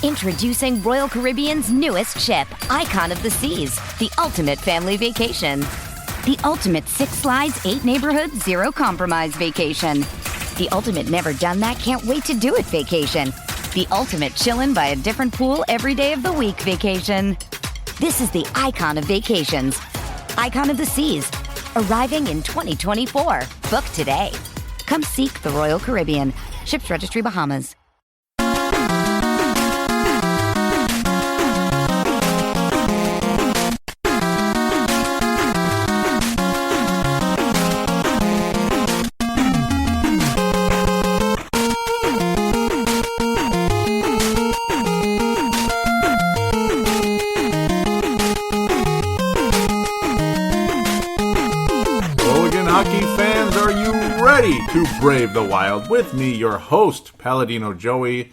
Introducing Royal Caribbean's newest ship, Icon of the Seas, the ultimate family vacation. The ultimate 6 slides, 8 neighborhoods, 0 compromise vacation. The ultimate never done that, can't wait to do it vacation. The ultimate chillin' by a different pool every day of the week vacation. This is the Icon of Vacations. Icon of the Seas, arriving in 2024. Book today. Come seek the Royal Caribbean. Ships Registry, Bahamas. Hockey fans, are you ready to brave the wild? With me, your host, Paladino Joey.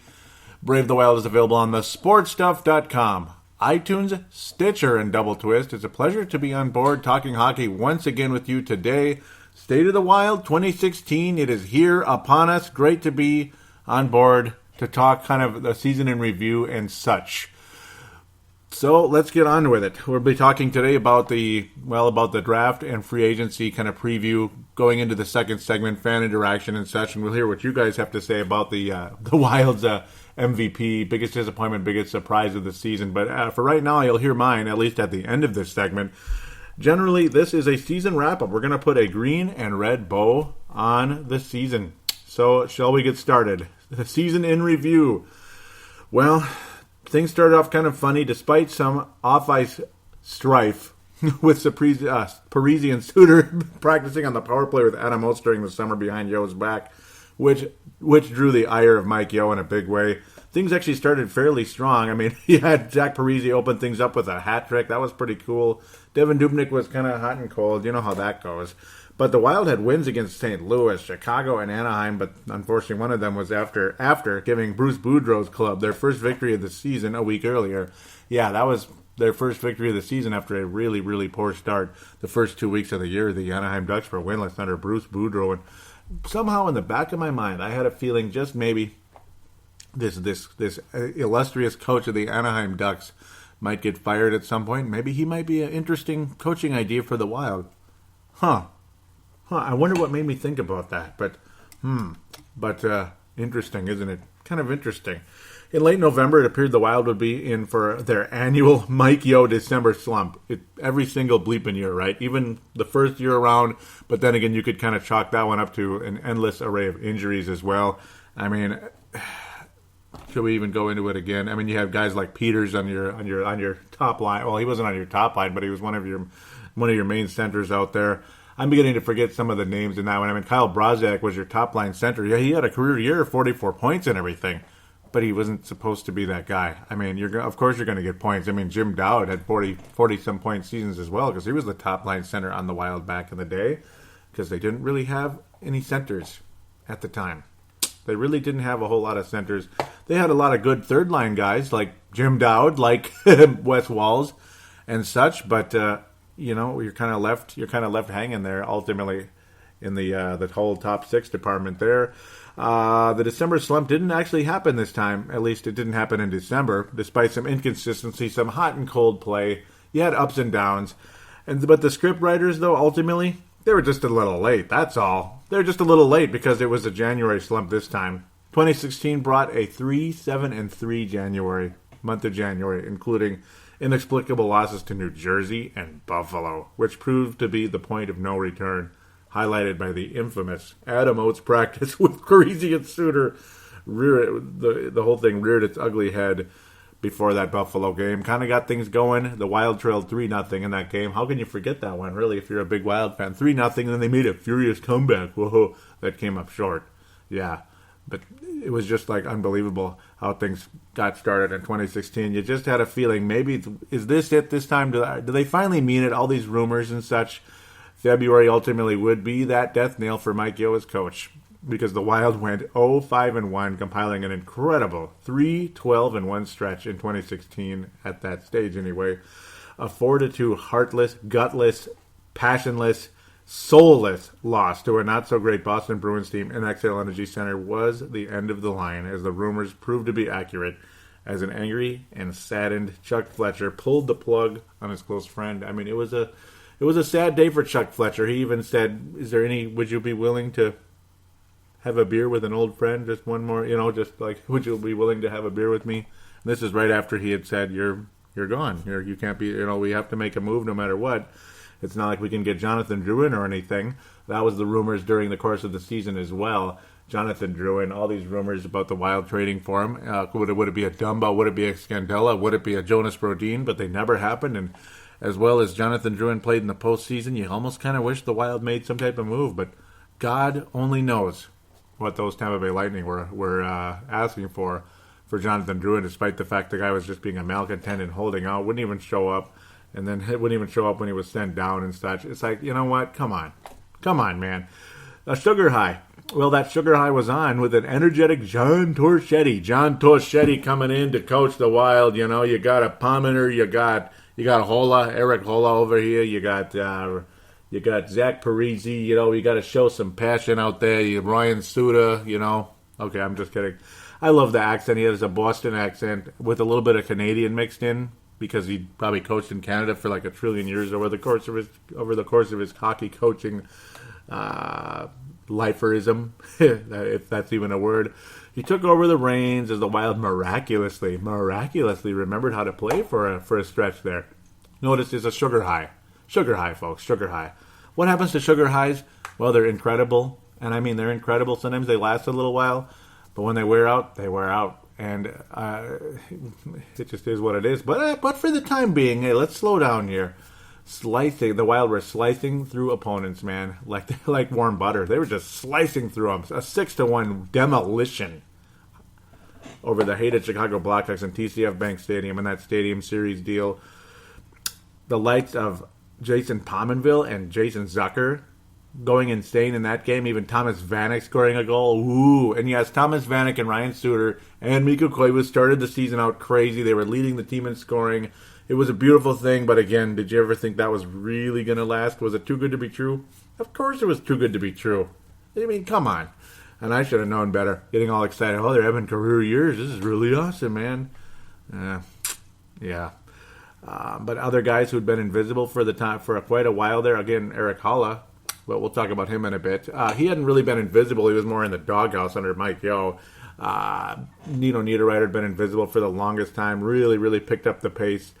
Brave the Wild is available on the sportstuff.com, iTunes, Stitcher, and Double Twist. It's a pleasure to be on board talking hockey once again with you today. State of the Wild 2016, it is here upon us. Great to be on board to talk kind of the season in review and such. So let's get on with it. We'll be talking today about the draft and free agency kind of preview, going into the second segment, fan interaction and such, and we'll hear what you guys have to say about the Wild's MVP, biggest disappointment, biggest surprise of the season. But for right now, you'll hear mine, at least at the end of this segment. Generally, this is a season wrap-up. We're going to put a green and red bow on the season. So shall we get started? The season in review. Well, things started off kind of funny, despite some off-ice strife with Parisian Suter practicing on the power play with Adam Oates during the summer behind Yo's back, which drew the ire of Mike Yeo in a big way. Things actually started fairly strong. I mean, he had Zach Parise open things up with a hat trick. That was pretty cool. Devin Dubnyk was kind of hot and cold. You know how that goes. But the Wild had wins against St. Louis, Chicago, and Anaheim, but unfortunately one of them was after giving Bruce Boudreau's club their first victory of the season a week earlier. Yeah, that was their first victory of the season after a really, really poor start. The first 2 weeks of the year, the Anaheim Ducks were winless under Bruce Boudreau. And somehow in the back of my mind, I had a feeling just maybe this illustrious coach of the Anaheim Ducks might get fired at some point. Maybe he might be an interesting coaching idea for the Wild. I wonder what made me think about that. But interesting, isn't it? Kind of interesting. In late November, it appeared the Wild would be in for their annual Mike Yeo December slump. Every single bleeping year, right? Even the first year around, but then again, you could kind of chalk that one up to an endless array of injuries as well. I mean, should we even go into it again? I mean, you have guys like Peters on your top line. Well, he wasn't on your top line, but he was one of your main centers out there. I'm beginning to forget some of the names in that one. I mean, Kyle Brodziak was your top-line center. Yeah, he had a career year, 44 points and everything, but he wasn't supposed to be that guy. I mean, of course you're going to get points. I mean, Jim Dowd had 40-some point seasons as well because he was the top-line center on the Wild back in the day because they didn't really have any centers at the time. They really didn't have a whole lot of centers. They had a lot of good third-line guys like Jim Dowd, like Wes Walz and such, but you're kind of left hanging there ultimately in the whole top six department there. The December slump didn't actually happen this time. At least it didn't happen in December, despite some inconsistency, some hot and cold play. You had ups and downs. But the script writers, though, ultimately, they were just a little late. That's all. They're just a little late because it was a January slump this time. 2016 brought a 3-7-3 month of January, including inexplicable losses to New Jersey and Buffalo, which proved to be the point of no return, highlighted by the infamous Adam Oates practice with Parise and Suter. The whole thing reared its ugly head before that Buffalo game. Kind of got things going. The Wild trailed 3-0 in that game. How can you forget that one, really, if you're a big Wild fan? 3-0, and then they made a furious comeback. Whoa, that came up short. Yeah. But it was just like unbelievable how things got started in 2016. You just had a feeling, maybe, is this it this time? Do they finally mean it? All these rumors and such. February ultimately would be that death nail for Mike Yeo as coach because the Wild went 0-5-1, compiling an incredible 3-12-1 stretch in 2016 at that stage anyway. A 4-2 heartless, gutless, passionless, soulless loss to a not-so-great Boston Bruins team in XL Energy Center was the end of the line, as the rumors proved to be accurate, as an angry and saddened Chuck Fletcher pulled the plug on his close friend. I mean, it was a sad day for Chuck Fletcher. He even said, would you be willing to have a beer with an old friend? Just one more, just like, would you be willing to have a beer with me? And this is right after he had said, you're gone. You can't be, we have to make a move no matter what. It's not like we can get Jonathan Drouin or anything. That was the rumors during the course of the season as well. Jonathan Drouin, all these rumors about the Wild trading for him. Would it be a Dumba? Would it be a Scandella? Would it be a Jonas Brodin? But they never happened. And as well as Jonathan Drouin played in the postseason, you almost kind of wish the Wild made some type of move. But God only knows what those Tampa Bay Lightning were asking for Jonathan Drouin, despite the fact the guy was just being a malcontent and holding out, wouldn't even show up, and then wouldn't even show up when he was sent down and such. It's like, you know what? Come on, man. A sugar high. Well, that sugar high was on with an energetic John Torchetti. John Torchetti coming in to coach the Wild. You got a Pominer, you got Hola, Eric Hola over here. You got Zach Parisi. You got to show some passion out there. Ryan Suda. Okay, I'm just kidding. I love the accent. He has a Boston accent with a little bit of Canadian mixed in because he probably coached in Canada for like a trillion years over the course of his hockey coaching. Liferism, if that's even a word. He took over the reins as the Wild miraculously remembered how to play for a stretch there. Notice it's a sugar high, folks, sugar high. What happens to sugar highs? Well, they're incredible, and I mean they're incredible. Sometimes they last a little while, but when they wear out, they wear out, and it just is what it is. But for the time being, hey, let's slow down here. The Wild were slicing through opponents, man, like warm butter. They were just slicing through them. A 6-1 demolition over the hated Chicago Blackhawks in TCF Bank Stadium in that Stadium Series deal. The lights of Jason Pominville and Jason Zucker going insane in that game. Even Thomas Vanek scoring a goal. Ooh, and yes, Thomas Vanek and Ryan Suter and Mikko Koivu started the season out crazy. They were leading the team in scoring. It was a beautiful thing, but again, did you ever think that was really going to last? Was it too good to be true? Of course it was too good to be true. I mean, come on. And I should have known better. Getting all excited. Oh, they're having career years. This is really awesome, man. Yeah. But other guys who'd been invisible for quite a while there. Again, Eric Holla. Well, we'll talk about him in a bit. He hadn't really been invisible. He was more in the doghouse under Mike Yeo. Nino Niederreiter had been invisible for the longest time. Really, really picked up the pace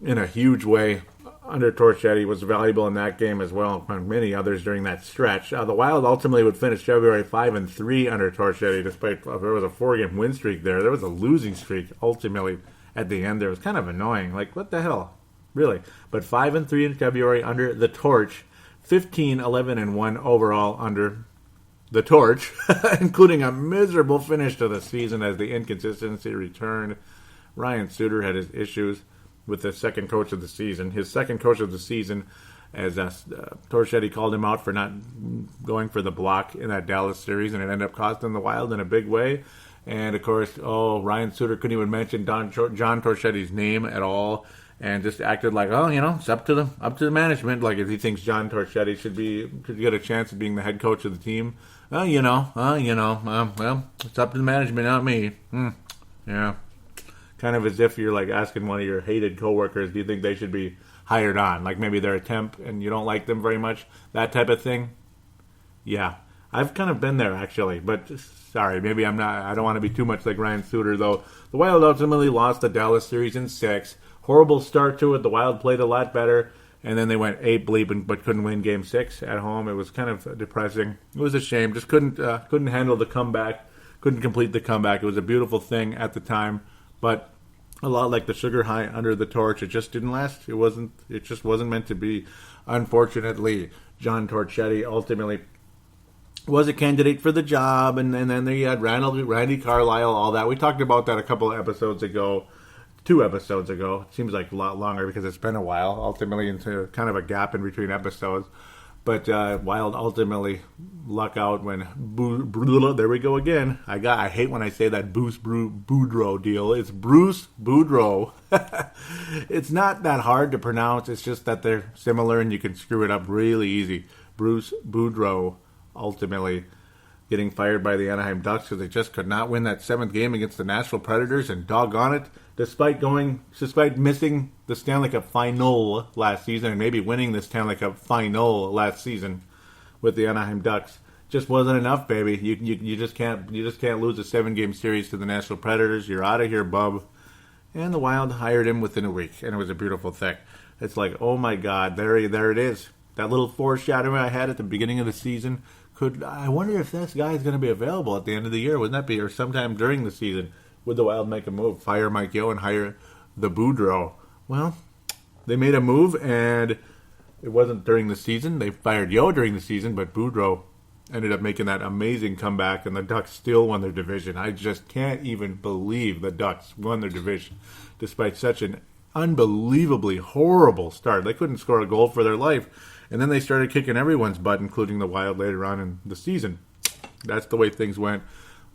in a huge way under Torchetti. Was valuable in that game as well, and many others during that stretch. The Wild ultimately would finish February 5-3 under Torchetti, despite there was a 4-game win streak there. There was a losing streak ultimately at the end there. It was kind of annoying. Like, what the hell? Really? But 5-3 in February under the Torch. 15-11-1 overall under the Torch, including a miserable finish to the season as the inconsistency returned. Ryan Suter had his issues with the second coach of the season. His second coach of the season, as Torchetti called him out for not going for the block in that Dallas series, and it ended up costing the Wild in a big way. And, of course, Ryan Suter couldn't even mention John Torchetti's name at all, and just acted like, it's up to the management. Like, if he thinks John Torchetti should get a chance of being the head coach of the team, well, it's up to the management, not me. Yeah. Kind of as if you're like asking one of your hated coworkers, do you think they should be hired on? Like maybe they're a temp and you don't like them very much, that type of thing. Yeah, I've kind of been there actually, but sorry, maybe I'm not. I don't want to be too much like Ryan Suter though. The Wild ultimately lost the Dallas series in 6. Horrible start to it. The Wild played a lot better, and then they went 8 bleep, but couldn't win Game 6 at home. It was kind of depressing. It was a shame. Just couldn't handle the comeback. Couldn't complete the comeback. It was a beautiful thing at the time, but a lot like the sugar high under the Torch, it just didn't last. It just wasn't meant to be. Unfortunately, John Torchetti ultimately was a candidate for the job, and then they had Randy Carlyle, all that. We talked about that a couple of episodes ago. 2 episodes ago. It seems like a lot longer because it's been a while, ultimately into kind of a gap in between episodes. But Wild ultimately luck out when there we go again. I hate when I say that Bruce Boudreau deal. It's Bruce Boudreau. It's not that hard to pronounce. It's just that they're similar and you can screw it up really easy. Bruce Boudreau ultimately getting fired by the Anaheim Ducks because they just could not win that 7th game against the Nashville Predators, and doggone it, despite missing the Stanley Cup final last season and maybe winning the Stanley Cup final last season with the Anaheim Ducks, just wasn't enough, baby. You just can't lose a 7-game series to the Nashville Predators. You're out of here, bub. And the Wild hired him within a week, and it was a beautiful thing. It's like, oh my God, there it is. That little foreshadowing I had at the beginning of the season. I wonder if this guy is going to be available at the end of the year? Wouldn't that be, or sometime during the season? Would the Wild make a move, fire Mike Yeo and hire the Boudreau? Well, they made a move, and it wasn't during the season. They fired Yeo during the season, but Boudreau ended up making that amazing comeback, and the Ducks still won their division. I just can't even believe the Ducks won their division, despite such an unbelievably horrible start. They couldn't score a goal for their life, and then they started kicking everyone's butt, including the Wild later on in the season. That's the way things went.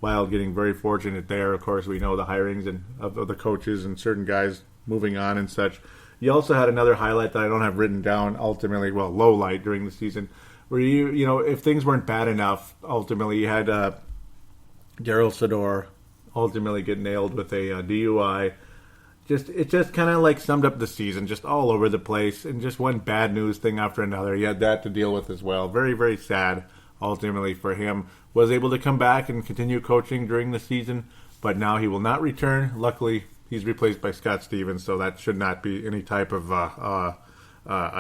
Wild getting very fortunate there. Of course, we know the hirings and of the coaches and certain guys moving on and such. You also had another highlight that I don't have written down, ultimately, well, low light during the season, where you know, if things weren't bad enough, ultimately you had Daryl Sador ultimately get nailed with a DUI. It just kind of like summed up the season, just all over the place, and just one bad news thing after another. He had that to deal with as well. Very, very sad, ultimately, for him. Was able to come back and continue coaching during the season, but now he will not return. Luckily, he's replaced by Scott Stevens, so that should not be any type of a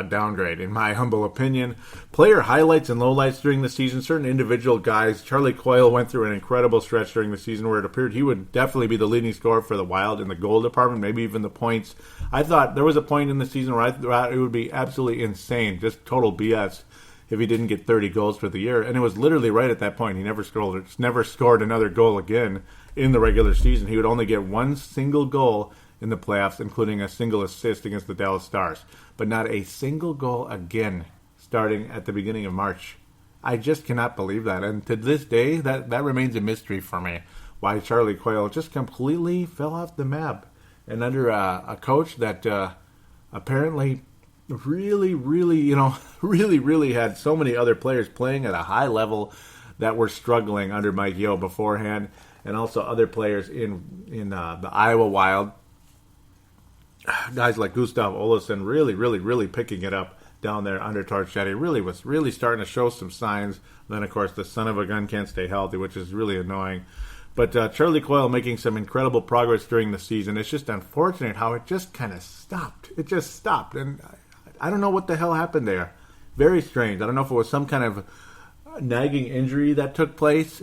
downgrade, in my humble opinion. Player highlights and lowlights during the season. Certain individual guys. Charlie Coyle went through an incredible stretch during the season where it appeared he would definitely be the leading scorer for the Wild in the goal department, maybe even the points. I thought there was a point in the season where I thought it would be absolutely insane, just total BS, if he didn't get 30 goals for the year. And it was literally right at that point. He never scored another goal again in the regular season. He would only get one single goal in the playoffs, including a single assist against the Dallas Stars. But not a single goal again starting at the beginning of March. I just cannot believe that. And to this day, that remains a mystery for me, why Charlie Coyle just completely fell off the map. And under a coach that apparently really, really had so many other players playing at a high level that were struggling under Mike Yeo beforehand, and also other players in the Iowa Wild. Guys like Gustav Olsson really picking it up down there under Torchetti. Really starting to show some signs. Then, of course, the son of a gun can't stay healthy, which is really annoying. But Charlie Coyle making some incredible progress during the season. It's just unfortunate how it just kind of stopped. It just stopped. And I don't know what the hell happened there. Very strange. I don't know if it was some kind of nagging injury that took place,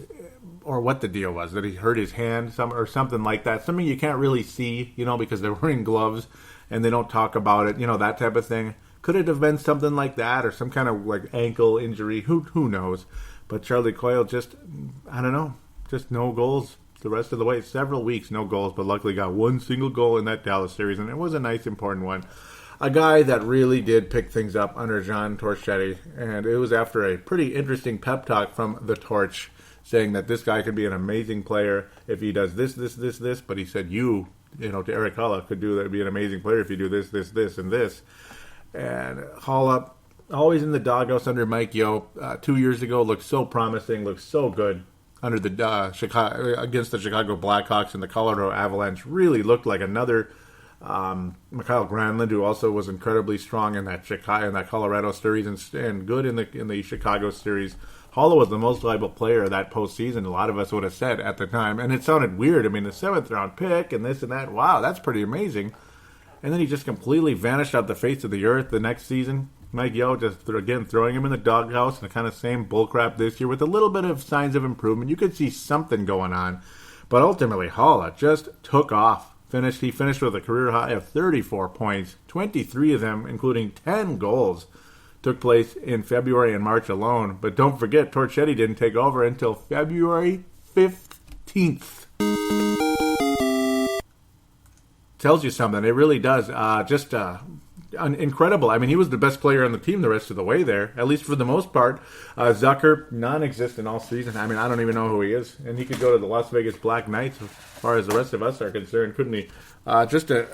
or what the deal was, that he hurt his hand or something like that. Something you can't really see, because they're wearing gloves and they don't talk about it, that type of thing. Could it have been something like that, or some kind of like ankle injury? Who knows? But Charlie Coyle just, I don't know, just no goals the rest of the way. Several weeks, no goals, but luckily got one single goal in that Dallas series, and it was a nice, important one. A guy that really did pick things up under John Torchetti, and it was after a pretty interesting pep talk from the Torch, saying that this guy could be an amazing player if he does this, but he said to Eric Hulla, be an amazing player if you do this, and this. And Hulla, always in the doghouse under Mike Yeo, 2 years ago, looked so promising, looked so good under the against the Chicago Blackhawks and the Colorado Avalanche. Really looked like another Mikael Granlund, who also was incredibly strong in that Colorado series and good in the Chicago series. Hulla was the most valuable player of that postseason, a lot of us would have said at the time. And it sounded weird. I mean, the 7th round pick and this and that. Wow, that's pretty amazing. And then he just completely vanished off the face of the earth the next season. Mike Yeo just, again, throwing him in the doghouse, and the kind of same bullcrap this year with a little bit of signs of improvement. You could see something going on. But ultimately, Hulla just took off. He finished with a career high of 34 points, 23 of them, including 10 goals, took place in February and March alone. But don't forget, Torchetti didn't take over until February 15th. Tells you something. It really does. Incredible. I mean, he was the best player on the team the rest of the way there, at least for the most part. Zucker, non-existent all season. I mean, I don't even know who he is. And he could go to the Las Vegas Black Knights as far as the rest of us are concerned, couldn't he? Just an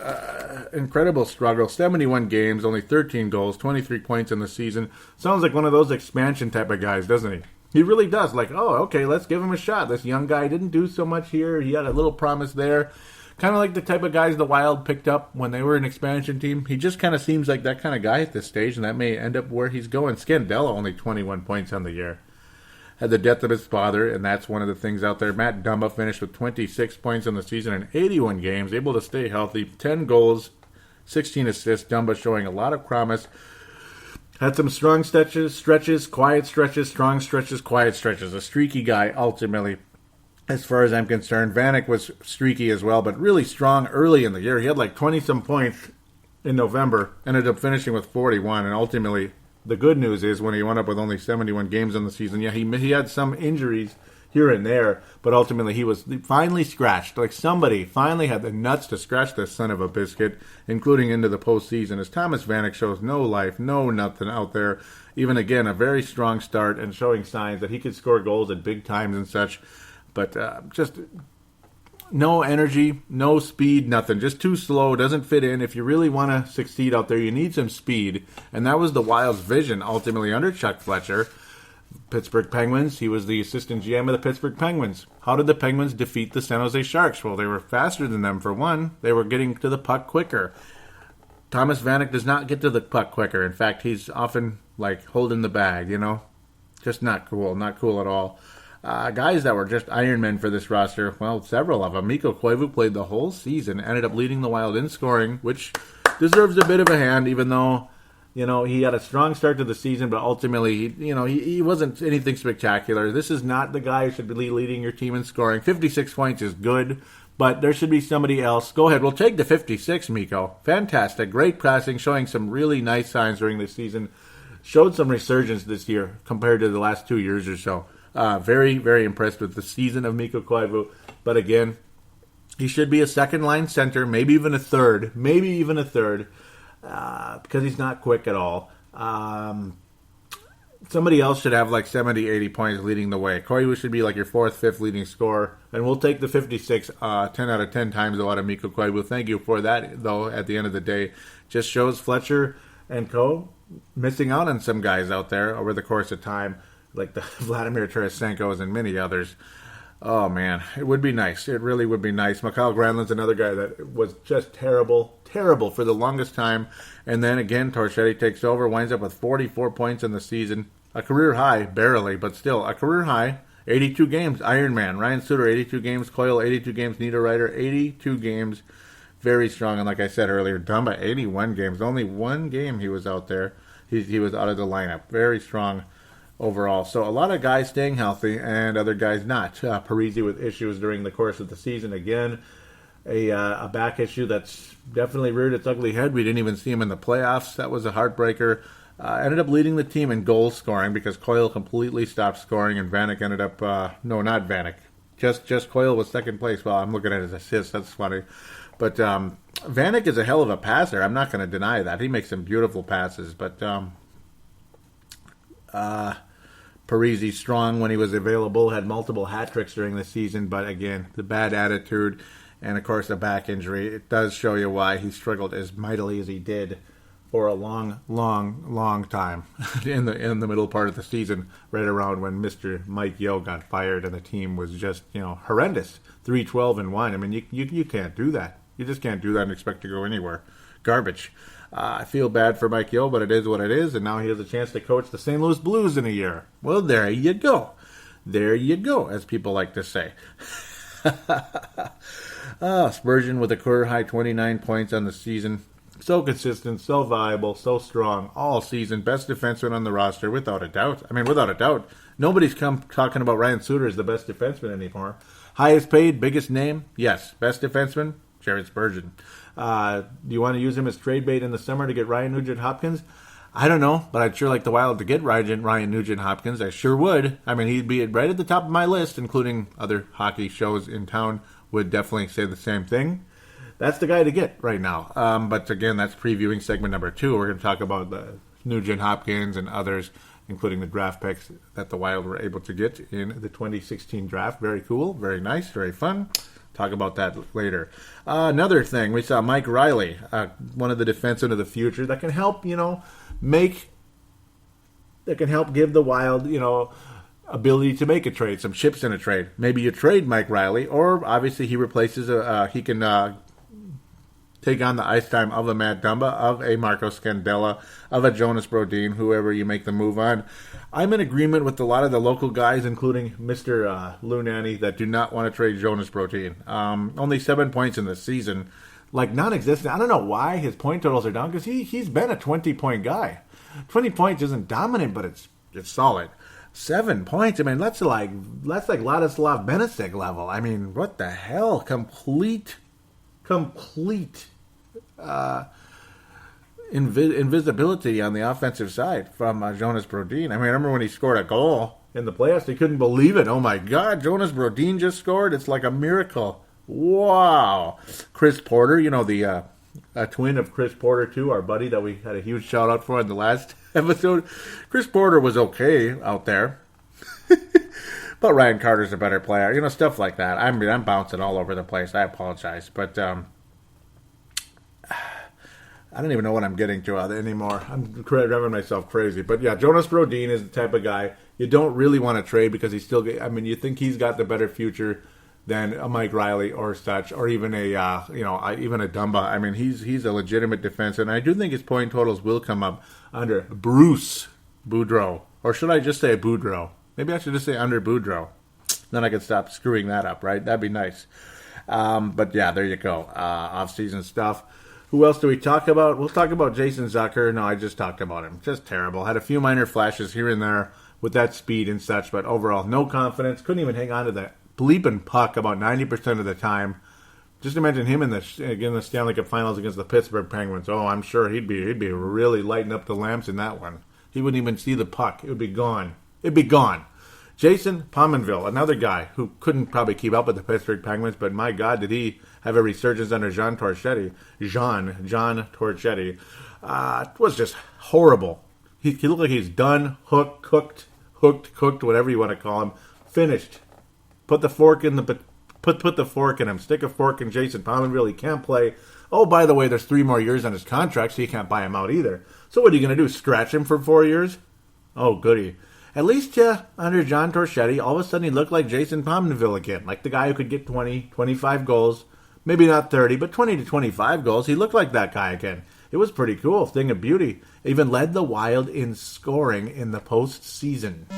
incredible struggle. 71 games, only 13 goals, 23 points in the season. Sounds like one of those expansion type of guys, doesn't he? He really does. Like, oh, okay, let's give him a shot. This young guy didn't do so much here. He had a little promise there. Kind of like the type of guys the Wild picked up when they were an expansion team. He just kind of seems like that kind of guy at this stage, and that may end up where he's going. Scandella only 21 points on the year. Had the death of his father, and that's one of the things out there. Matt Dumba finished with 26 points on the season in 81 games, able to stay healthy, 10 goals, 16 assists. Dumba showing a lot of promise. Had some strong stretches, quiet stretches, strong stretches, quiet stretches. A streaky guy, ultimately, as far as I'm concerned. Vanek was streaky as well, but really strong early in the year. He had like 20-some points in November, ended up finishing with 41, and ultimately, the good news is when he went up with only 71 games in the season, yeah, he had some injuries here and there, but ultimately he was finally scratched. Like somebody finally had the nuts to scratch this son of a biscuit, including into the postseason, as Thomas Vanek shows no life, no nothing out there. Even again, a very strong start and showing signs that he could score goals at big times and such, but just no energy, no speed, nothing. Just too slow, doesn't fit in. If you really want to succeed out there, you need some speed. And that was the Wild's vision, ultimately, under Chuck Fletcher. Pittsburgh Penguins, he was the assistant GM of the Pittsburgh Penguins. How did the Penguins defeat the San Jose Sharks? Well, they were faster than them, for one. They were getting to the puck quicker. Thomas Vanek does not get to the puck quicker. In fact, he's often, like, holding the bag, you know? Just not cool. Not cool at all. Guys that were just Ironmen for this roster, well, several of them. Mikko Koivu played the whole season, ended up leading the Wild in scoring, which deserves a bit of a hand, even though, you know, he had a strong start to the season, but ultimately, he wasn't anything spectacular. This is not the guy who should be leading your team in scoring. 56 points is good, but there should be somebody else. Go ahead, we'll take the 56, Mikko. Fantastic, great passing, showing some really nice signs during the season. Showed some resurgence this year compared to the last 2 years or so. Very, very impressed with the season of Mikko Koivu. But again, he should be a second-line center, maybe even a third, because he's not quick at all. Somebody else should have like 70, 80 points leading the way. Koivu should be like your fourth, fifth leading scorer. And we'll take the 56 10 out of 10 times out of Mikko Koivu. Thank you for that, though, at the end of the day. Just shows Fletcher and co. missing out on some guys out there over the course of time, like the Vladimir Tarasenko's and many others. Oh, man, it would be nice. It really would be nice. Mikhail Granlund's another guy that was just terrible for the longest time. And then, again, Torchetti takes over, winds up with 44 points in the season. A career high, barely, but still a career high. 82 games, Iron Man. Ryan Suter, 82 games. Coyle, 82 games. Niederreiter, 82 games. Very strong. And like I said earlier, Dumba, 81 games. Only one game he was out there. He was out of the lineup. Very strong overall. So a lot of guys staying healthy and other guys not. Parisi with issues during the course of the season. Again, a back issue that's definitely reared its ugly head. We didn't even see him in the playoffs. That was a heartbreaker. Ended up leading the team in goal scoring because Coyle completely stopped scoring, and Vanek ended up... no, not Vanek. Just Coyle was second place. Well, I'm looking at his assists. That's funny. But Vanek is a hell of a passer. I'm not going to deny that. He makes some beautiful passes. But Parisi, strong when he was available, had multiple hat tricks during the season. But again, the bad attitude and, of course, the back injury. It does show you why he struggled as mightily as he did for a long time in the middle part of the season, right around when Mr. Mike Yeo got fired and the team was just, horrendous. 3-12-1. I mean, you can't do that. You just can't do that and expect to go anywhere. Garbage. I feel bad for Mike Yeo, but it is what it is, and now he has a chance to coach the St. Louis Blues in a year. Well, there you go. There you go, as people like to say. Spurgeon with a career-high 29 points on the season. So consistent, so viable, so strong all season. Best defenseman on the roster, without a doubt. I mean, without a doubt. Nobody's come talking about Ryan Suter as the best defenseman anymore. Highest paid, biggest name? Yes. Best defenseman? Jared Spurgeon. Do you want to use him as trade bait in the summer to get Ryan Nugent-Hopkins? I don't know, but I'd sure like the Wild to get Ryan Nugent-Hopkins. I sure would. I mean, he'd be right at the top of my list, including other hockey shows in town would definitely say the same thing. That's the guy to get right now. But again, that's previewing segment number 2. We're going to talk about the Nugent-Hopkins and others, including the draft picks that the Wild were able to get in the 2016 draft. Very cool, very nice, very fun. Talk about that later. Another thing, we saw Mike Riley, one of the defensemen of the future that can help, that can help give the Wild, ability to make a trade, some chips in a trade. Maybe you trade Mike Riley, or obviously he replaces, he can take on the ice time of a Matt Dumba, of a Marco Scandella, of a Jonas Brodin, whoever you make the move on. I'm in agreement with a lot of the local guys, including Mr. Lou Nanny, that do not want to trade Jonas Brodin. Only 7 points in the season. Like, non-existent. I don't know why his point totals are down, because he's been a 20-point guy. 20 points isn't dominant, but it's solid. 7 points. I mean, that's like Ladislav Benesic level. I mean, what the hell? Complete invisibility on the offensive side from Jonas Brodin. I mean, I remember when he scored a goal in the playoffs, they couldn't believe it. Oh my God, Jonas Brodin just scored. It's like a miracle. Wow. Chris Porter, the a twin of Chris Porter too, our buddy that we had a huge shout out for in the last episode. Chris Porter was okay out there. But Ryan Carter's a better player. Stuff like that. I mean, I'm bouncing all over the place. I apologize. But I don't even know what I'm getting to anymore. I'm driving myself crazy. But yeah, Jonas Brodin is the type of guy you don't really want to trade, because he's still, you think he's got the better future than a Mike Riley or such, or even a even a Dumba. I mean, he's a legitimate defense, and I do think his point totals will come up under Bruce Boudreau, or should I just say Boudreau? Maybe I should just say under Boudreau. Then I could stop screwing that up, right? That'd be nice. But yeah, there you go. Off-season stuff. Who else do we talk about? We'll talk about Jason Zucker. No, I just talked about him. Just terrible. Had a few minor flashes here and there with that speed and such, but overall, no confidence. Couldn't even hang on to that bleeping puck about 90% of the time. Just imagine him in the Stanley Cup Finals against the Pittsburgh Penguins. Oh, I'm sure he'd be really lighting up the lamps in that one. He wouldn't even see the puck. It would be gone. It'd be gone. Jason Pominville, another guy who couldn't probably keep up with the Pittsburgh Penguins, but my God, did he have a resurgence under John Torchetti. John Torchetti. It was just horrible. He looked like he's done, cooked, whatever you want to call him. Finished. Put the fork in him. Stick a fork in Jason Pominville. He can't play. Oh, by the way, there's 3 more years on his contract, so you can't buy him out either. So what are you going to do, scratch him for 4 years? Oh, goody. At least under John Torchetti, all of a sudden he looked like Jason Pominville again, like the guy who could get 20, 25 goals. Maybe not 30, but 20 to 25 goals. He looked like that guy again. It was pretty cool. Thing of beauty. Even led the Wild in scoring in the postseason.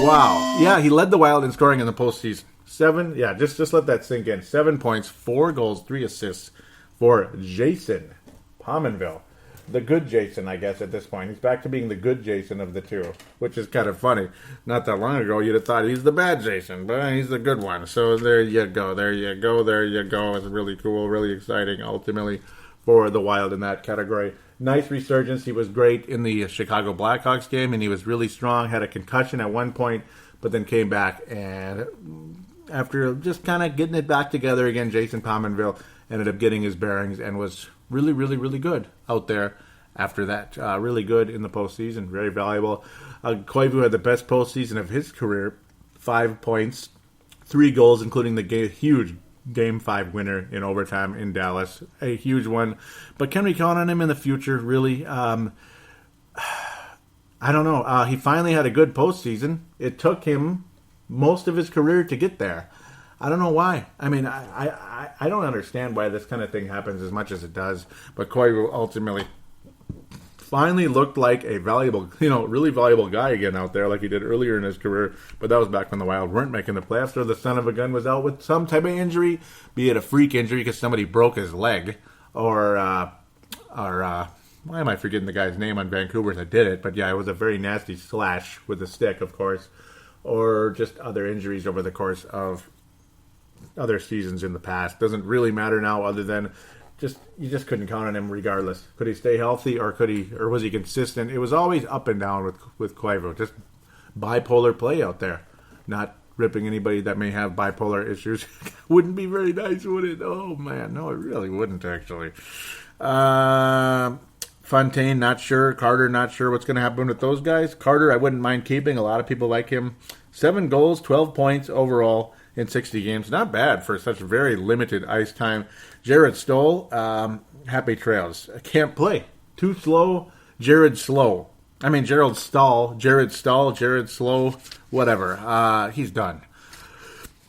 Wow. Yeah, he led the Wild in scoring in the postseason. 7, yeah, just let that sink in. 7 points, 4 goals, 3 assists for Jason Pominville. The good Jason, I guess, at this point. He's back to being the good Jason of the two, which is kind of funny. Not that long ago, you'd have thought he's the bad Jason, but he's the good one. So there you go. It's really cool, really exciting, ultimately, for the Wild in that category. Nice resurgence. He was great in the Chicago Blackhawks game, and he was really strong. Had a concussion at one point, but then came back. And after just kind of getting it back together again, Jason Pominville ended up getting his bearings and was really, really, really good out there after that. Really good in the postseason. Very valuable. Koivu had the best postseason of his career. 5 points, 3 goals, including the huge Game 5 winner in overtime in Dallas. A huge one. But can we count on him in the future, really? I don't know. He finally had a good postseason. It took him most of his career to get there. I don't know why. I mean, I don't understand why this kind of thing happens as much as it does. But Koivu ultimately finally looked like a valuable, really valuable guy again out there like he did earlier in his career. But that was back when the Wild weren't making the playoffs, or the son of a gun was out with some type of injury, be it a freak injury because somebody broke his leg, or why am I forgetting the guy's name on Vancouver that did it? But yeah, it was a very nasty slash with a stick, of course, or just other injuries over the course of other seasons in the past. Doesn't really matter now, other than you just couldn't count on him regardless. Could he stay healthy, or was he consistent? It was always up and down with Koivu. Just bipolar play out there. Not ripping anybody that may have bipolar issues. Wouldn't be very nice, would it? Oh man, no, it really wouldn't actually. Fontaine, not sure. Carter, not sure what's going to happen with those guys. Carter, I wouldn't mind keeping. A lot of people like him. 7 goals, 12 points overall in 60 games. Not bad for such very limited ice time. Jared Stoll, happy trails. Can't play. Too slow. Jared Slow. I mean, Jared Stahl, Jared Slow, whatever. He's done.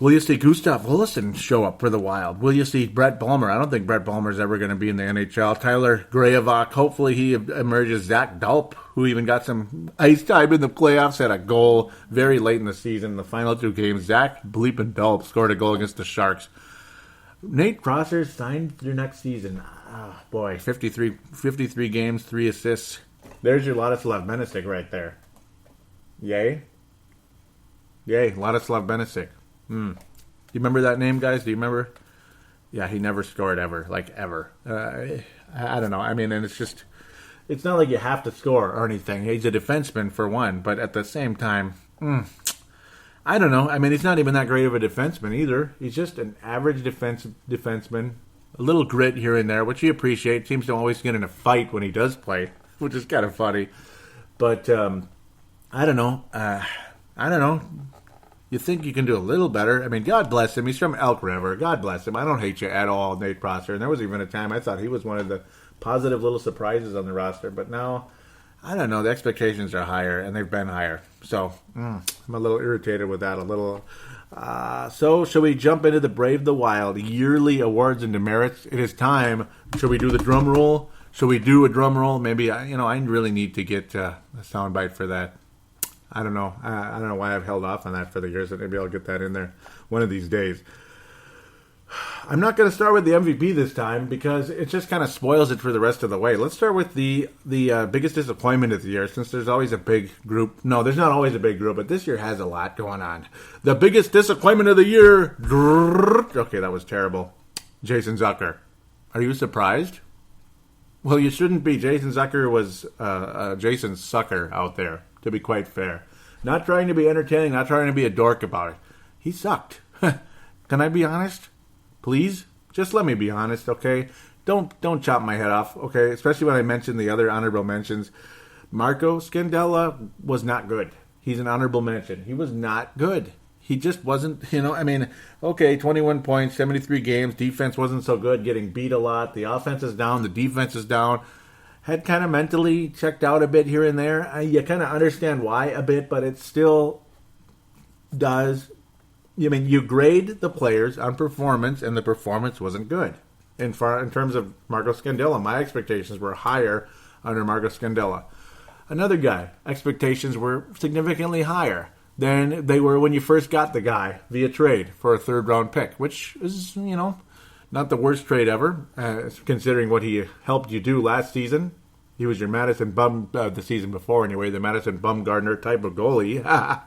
Will you see Gustav Willison show up for the Wild? Will you see Brett Bulmer? I don't think Brett Bulmer's ever going to be in the NHL. Tyler Grayovac, hopefully he emerges. Zach Dalp, who even got some ice time in the playoffs, had a goal very late in the season. The final 2 games, Zach bleeping Dalp scored a goal against the Sharks. Nate Prosser signed through next season. Oh, boy, 53 games, 3 assists. There's your Ladislav Benesic right there. Yay, Ladislav Benesic. Do you remember that name, guys? Do you remember? Yeah, he never scored ever, ever. I don't know. I mean, and it's not like you have to score or anything. He's a defenseman for one, but at the same time, I don't know. I mean, he's not even that great of a defenseman either. He's just an average defenseman. A little grit here and there, which you appreciate. Seems to always get in a fight when he does play, which is kind of funny. But I don't know. You think you can do a little better. I mean, God bless him. He's from Elk River. God bless him. I don't hate you at all, Nate Prosser. And there was even a time I thought he was one of the positive little surprises on the roster. But now, I don't know. The expectations are higher, and they've been higher. So, I'm a little irritated with that. So, shall we jump into the Brave the Wild yearly awards and demerits? It is time. Shall we do the drum roll? Shall we do a drum roll? Maybe, I really need to get a soundbite for that. I don't know. I don't know why I've held off on that for the years. Maybe I'll get that in there one of these days. I'm not going to start with the MVP this time because it just kind of spoils it for the rest of the way. Let's start with the biggest disappointment of the year, since there's always a big group. No, there's not always a big group, but this year has a lot going on. The biggest disappointment of the year. Okay, that was terrible. Jason Zucker. Are you surprised? Well, you shouldn't be. Jason Zucker was Jason Sucker out there, to be quite fair. Not trying to be entertaining, not trying to be a dork about it. He sucked. Can I be honest? Please? Just let me be honest, okay? Don't chop my head off, okay? Especially when I mentioned the other honorable mentions. Marco Scandella was not good. He's an honorable mention. He was not good. He just wasn't, okay, 21 points, 73 games. Defense wasn't so good, getting beat a lot. The offense is down, the defense is down. Had kind of mentally checked out a bit here and there. You kind of understand why a bit, but it still does. You grade the players on performance, and the performance wasn't good. In terms of Marco Scandella, my expectations were higher under Marco Scandella. Another guy, expectations were significantly higher than they were when you first got the guy via trade for a third-round pick, which is, not the worst trade ever, considering what he helped you do last season. He was your Madison the season before anyway, the Madison Bumgarner type of goalie.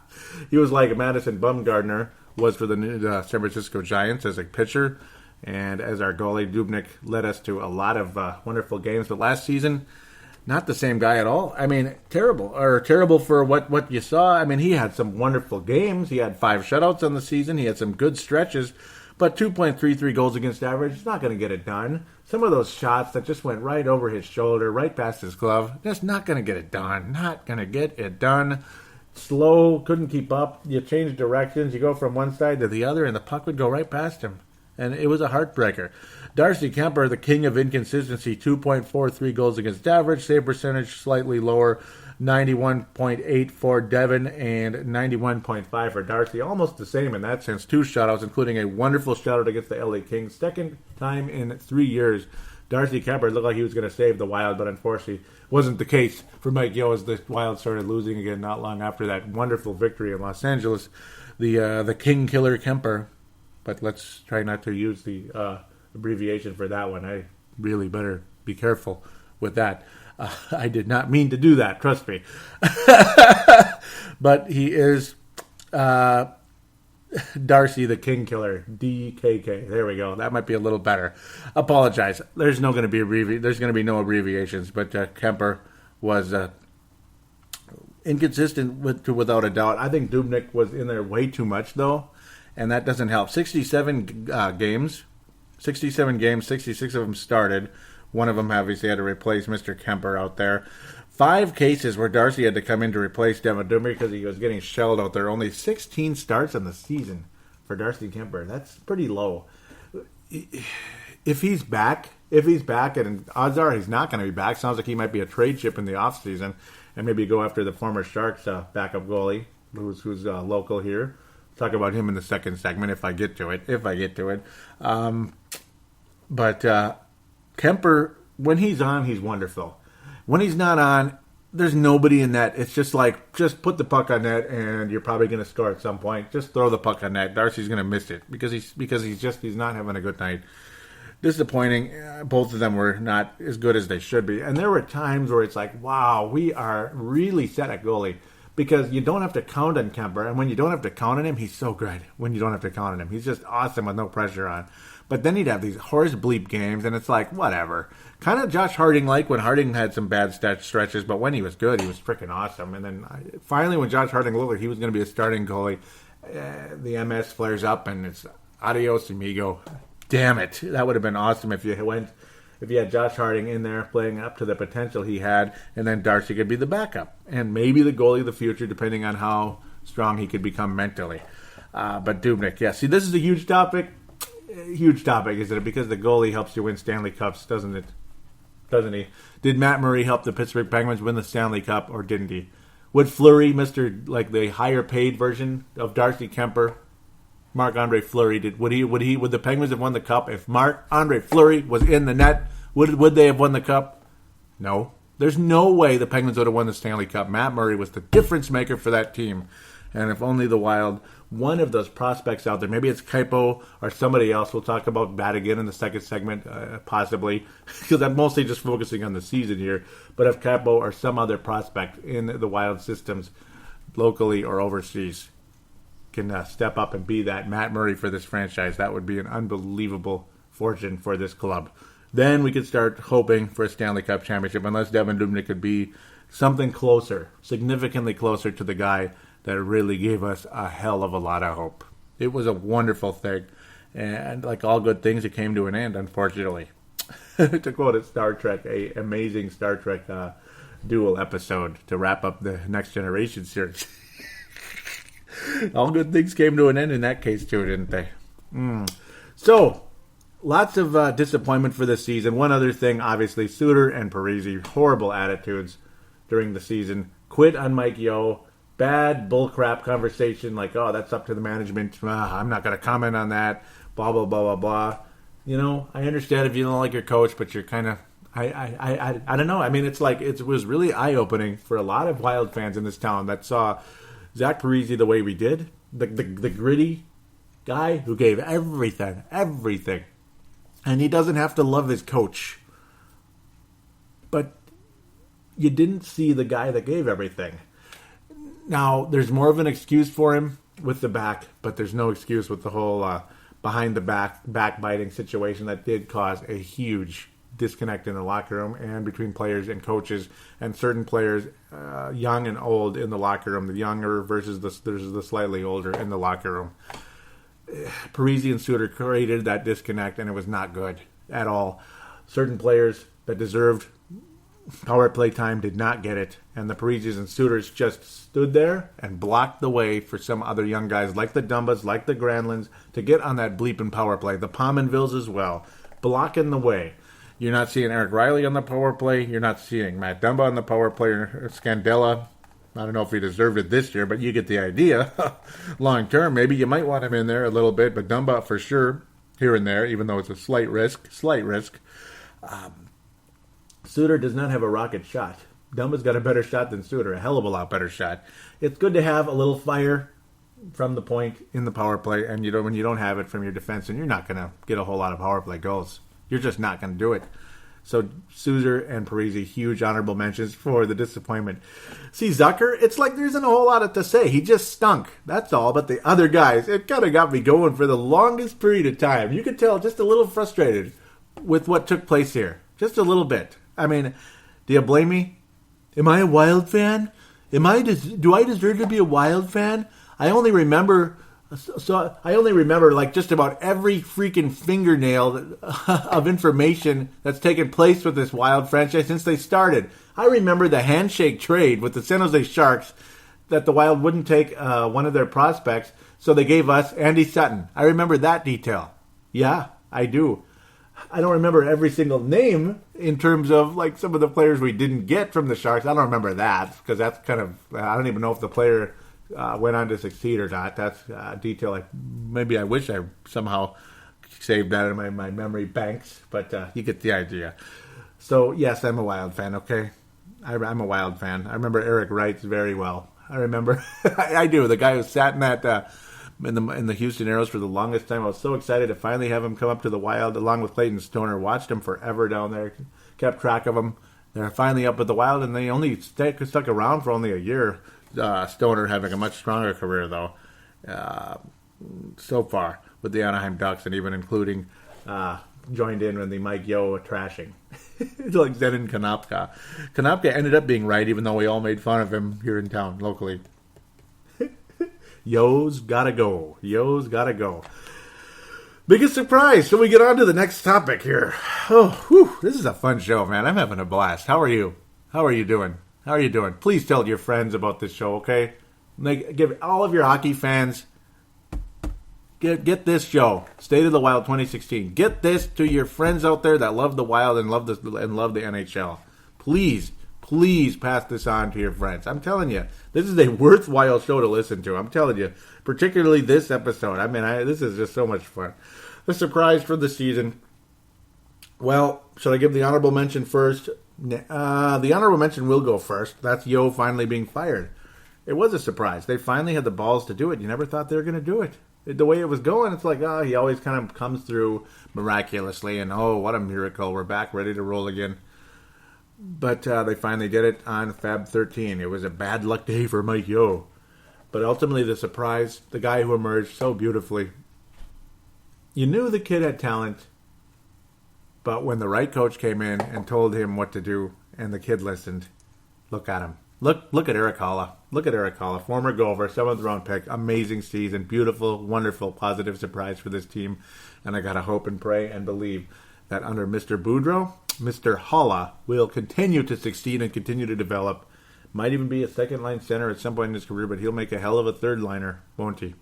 He was like a Madison Bumgarner was for the San Francisco Giants as a pitcher, and as our goalie. Dubnyk led us to a lot of wonderful games, but last season, not the same guy at all. Terrible for what you saw. He had some wonderful games. He had 5 shutouts on the season. He had some good stretches. But 2.33 goals against average is not going to get it done. Some of those shots that just went right over his shoulder, right past his glove, just not going to get it done. Not going to get it done. Slow, couldn't keep up. You change directions. You go from one side to the other, and the puck would go right past him. And it was a heartbreaker. Darcy Kemper, the king of inconsistency, 2.43 goals against average. Save percentage slightly lower. 91.8 for Devin and 91.5 for Darcy. Almost the same in that sense. 2 shutouts, including a wonderful shutout against the LA Kings. Second time in 3 years, Darcy Kemper looked like he was going to save the Wild, but unfortunately wasn't the case for Mike Yeo as the Wild started losing again not long after that wonderful victory in Los Angeles. The King Killer Kemper. But let's try not to use the abbreviation for that one. I really better be careful with that. I did not mean to do that, trust me. But he is Darcy the King Killer, DKK. There we go. That might be a little better. Apologize. There's going to be no abbreviations, but Kemper was inconsistent without a doubt. I think Dubnyk was in there way too much though, and that doesn't help. 67 games, 66 of them started. One of them obviously had to replace Mr. Kemper out there. 5 cases where Darcy had to come in to replace Devin Dubnyk because he was getting shelled out there. Only 16 starts on the season for Darcy Kemper. That's pretty low. if he's back, and odds are he's not going to be back. Sounds like he might be a trade chip in the offseason and maybe go after the former Sharks backup goalie who's local here. Talk about him in the second segment if I get to it. But Kemper, when he's on, he's wonderful. When he's not on, there's nobody in net. It's just like, just put the puck on net and you're probably going to score at some point. Just throw the puck on net. Darcy's going to miss it because he's not having a good night. Disappointing. Both of them were not as good as they should be. And there were times where it's like, wow, we are really set at goalie. Because you don't have to count on Kemper. And when you don't have to count on him, he's so good. When you don't have to count on him, he's just awesome with no pressure on. But then he'd have these horse bleep games, and it's like, whatever. Kind of Josh Harding-like when Harding had some bad stretches, but when he was good, he was freaking awesome. And then finally, when Josh Harding looked like he was going to be a starting goalie, the MS flares up, and it's adios amigo. Damn it. That would have been awesome if you had Josh Harding in there playing up to the potential he had, and then Darcy could be the backup. And maybe the goalie of the future, depending on how strong he could become mentally. But Dubnyk, yeah. See, this is a huge topic. Huge topic, isn't it? Because the goalie helps you win Stanley Cups, doesn't it? Doesn't he? Did Matt Murray help the Pittsburgh Penguins win the Stanley Cup, or didn't he? Would Fleury, like the higher paid version of Darcy Kemper, Marc-Andre Fleury, would the Penguins have won the cup if Marc-Andre Fleury was in the net? Would they have won the cup? No. There's no way the Penguins would have won the Stanley Cup. Matt Murray was the difference maker for that team. And if only the Wild, one of those prospects out there, maybe it's Kaipo or somebody else, we'll talk about that again in the second segment, possibly, because I'm mostly just focusing on the season here. But if Kaipo or some other prospect in the Wild systems, locally or overseas, can step up and be that Matt Murray for this franchise, that would be an unbelievable fortune for this club. Then we could start hoping for a Stanley Cup championship, unless Devan Dubnyk could be something closer, significantly closer to the guy that really gave us a hell of a lot of hope. It was a wonderful thing, and like all good things, it came to an end, unfortunately. To quote it, Star Trek, a amazing Star Trek dual episode to wrap up the Next Generation series. All good things came to an end in that case too, didn't they? So, lots of disappointment for this season. One other thing, obviously, Suter and Parise, horrible attitudes during the season. Quit on Mike Yeo. Bad bullcrap conversation like, oh, that's up to the management. I'm not going to comment on that. Blah, blah, blah, blah, blah. You know, I understand if you don't like your coach, but you're kind of, I don't know. I mean, it's like, it was really eye-opening for a lot of Wild fans in this town that saw Zach Parise the way we did. The gritty guy who gave everything. And he doesn't have to love his coach. But you didn't see the guy that gave everything. Now, there's more of an excuse for him with the back, but there's no excuse with the whole behind-the-back backbiting situation that did cause a huge disconnect in the locker room and between players and coaches, and certain players, young and old, in the locker room. The younger versus the slightly older in the locker room. Parise and Suter created that disconnect, and it was not good at all. Certain players that deserved power play time did not get it, and the Parises and Suters just stood there and blocked the way for some other young guys like the Dumbas, like the Granlunds, to get on that bleeping power play. The Pominvilles as well, blocking the way. You're not seeing Eric Riley on the power play. You're not seeing Matt Dumba on the power play, or Scandella. I don't know if he deserved it this year, but you get the idea. Long term, maybe you might want him in there a little bit, but Dumba for sure here and there, even though it's a slight risk. Suter does not have a rocket shot. Dumba's got a better shot than Suter, a hell of a lot better shot. It's good to have a little fire from the point in the power play, and when you don't have it from your defense, and you're not going to get a whole lot of power play goals. You're just not going to do it. So Suter and Parise, huge honorable mentions for the disappointment. See, Zucker, it's like there isn't a whole lot to say. He just stunk. That's all. But the other guys, it kind of got me going for the longest period of time. You could tell just a little frustrated with what took place here. Just a little bit. I mean, do you blame me? Am I a Wild fan? Do I deserve to be a Wild fan? I only remember like just about every freaking fingernail of information that's taken place with this Wild franchise since they started. I remember the handshake trade with the San Jose Sharks that the Wild wouldn't take one of their prospects, so they gave us Andy Sutton. I remember that detail. Yeah, I do. I don't remember every single name in terms of like some of the players we didn't get from the Sharks. I don't remember that because that's kind of, I don't even know if the player went on to succeed or not. That's a detail maybe I wish I somehow saved that in my memory banks, but you get the idea. So yes, I'm a Wild fan, okay? I'm a Wild fan. I remember Eric Wrights very well. I remember, I do, the guy who sat in that in the Houston Aeros for the longest time. I was so excited to finally have him come up to the Wild along with Clayton Stoner. Watched him forever down there, kept track of him. They're finally up at the Wild, and they only stuck around for only a year. Stoner having a much stronger career, though, so far with the Anaheim Ducks, and even including joined in with the Mike Yeo trashing. It's like Zenon Konopka. Konopka ended up being right, even though we all made fun of him here in town, locally. Yo's gotta go. Yo's gotta go. Biggest surprise. So we get on to the next topic here. Oh, whew, this is a fun show, man. I'm having a blast. How are you? How are you doing? How are you doing? Please tell your friends about this show, okay? Give all of your hockey fans, get this show, State of the Wild 2016. Get this to your friends out there that love the Wild and love the NHL. Please pass this on to your friends. I'm telling you, this is a worthwhile show to listen to. I'm telling you, particularly this episode. I mean, this is just so much fun. The surprise for the season. Well, should I give the honorable mention first? The honorable mention will go first. That's Yeo finally being fired. It was a surprise. They finally had the balls to do it. You never thought they were going to do it. The way it was going, it's like, he always kind of comes through miraculously, and what a miracle. We're back, ready to roll again. But they finally did it on Feb 13. It was a bad luck day for Mike Yeo. But ultimately, the surprise, the guy who emerged so beautifully. You knew the kid had talent, but when the right coach came in and told him what to do, and the kid listened, look at him. Look at Eric Holla. Look at Eric Holla, former Gopher, 7th round pick, amazing season, beautiful, wonderful, positive surprise for this team. And I gotta hope and pray and believe that under Mr. Boudreau, Mr. Holla will continue to succeed and continue to develop. Might even be a second-line center at some point in his career, but he'll make a hell of a third-liner, won't he?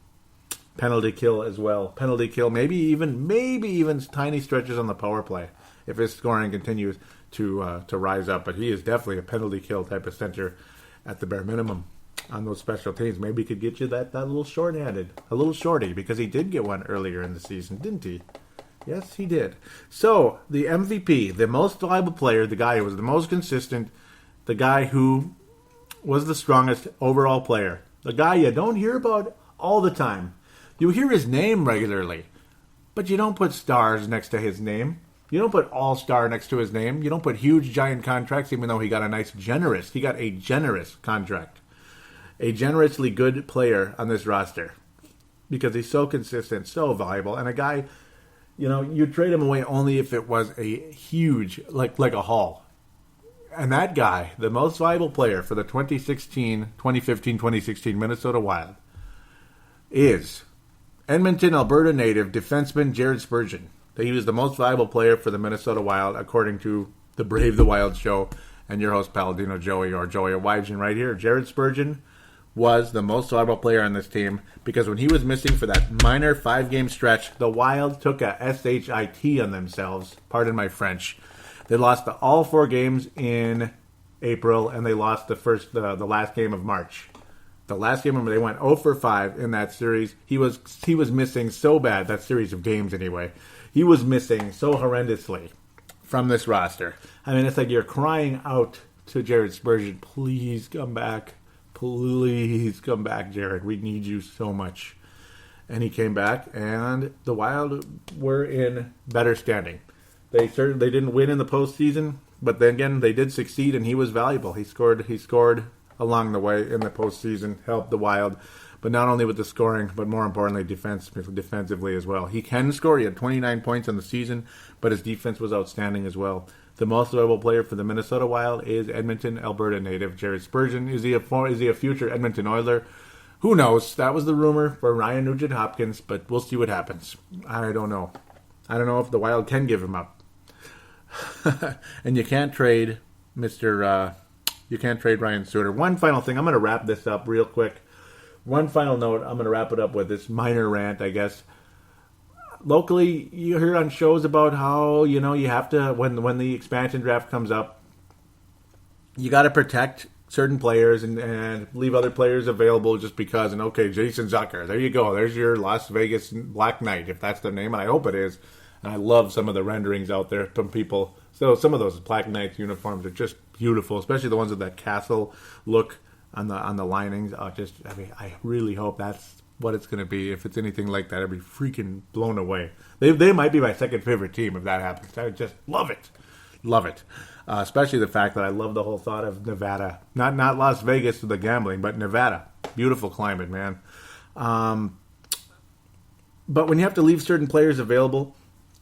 Penalty kill as well. Penalty kill, maybe even tiny stretches on the power play if his scoring continues to rise up. But he is definitely a penalty kill type of center at the bare minimum on those special teams. Maybe he could get you that little short-handed, a little shorty, because he did get one earlier in the season, didn't he? Yes, he did. So, the MVP, the most valuable player, the guy who was the most consistent, the guy who was the strongest overall player, the guy you don't hear about all the time. You hear his name regularly, but you don't put stars next to his name. You don't put all-star next to his name. You don't put huge, giant contracts, even though he got a generous contract. A generously good player on this roster. Because he's so consistent, so valuable, and a guy, you trade him away only if it was a huge, like a haul. And that guy, the most valuable player for the 2015, 2016 Minnesota Wild, is Edmonton, Alberta native defenseman Jared Spurgeon. He was the most valuable player for the Minnesota Wild, according to the Brave the Wild show and your host, Paladino Joey Awajian right here. Jared Spurgeon was the most valuable player on this team because when he was missing for that minor 5-game stretch, the Wild took a SHIT on themselves. Pardon my French. They lost all 4 games in April, and they lost the last game of March. The last game, they went 0 for 5 in that series. He was missing so bad, that series of games anyway. He was missing so horrendously from this roster. I mean, it's like you're crying out to Jared Spurgeon, please come back. Please come back, Jared. We need you so much. And he came back, and the Wild were in better standing. They didn't win in the postseason, but then again, they did succeed, and he was valuable. He scored along the way in the postseason, helped the Wild, but not only with the scoring, but more importantly, defensively as well. He can score. He had 29 points on the season, but his defense was outstanding as well. The most valuable player for the Minnesota Wild is Edmonton, Alberta native Jared Spurgeon. Is he a future Edmonton Oiler? Who knows? That was the rumor for Ryan Nugent-Hopkins, but we'll see what happens. I don't know. I don't know if the Wild can give him up. And you can't trade Ryan Suter. One final thing. I'm going to wrap this up real quick. One final note. I'm going to wrap it up with this minor rant, I guess. locally, you hear on shows about how, you have to, when the expansion draft comes up, you got to protect certain players and leave other players available just because. And okay, Jason Zucker, there you go. There's your Las Vegas Black Knight, if that's their name, and I hope it is. And I love some of the renderings out there from people. So some of those Black Knights uniforms are just beautiful, especially the ones with that castle look on the linings. I really hope that's what it's going to be. If it's anything like that, I'd be freaking blown away. They might be my second favorite team if that happens. I would just love it. Love it. Especially the fact that I love the whole thought of Nevada. Not Las Vegas with the gambling, but Nevada. Beautiful climate, man. But when you have to leave certain players available,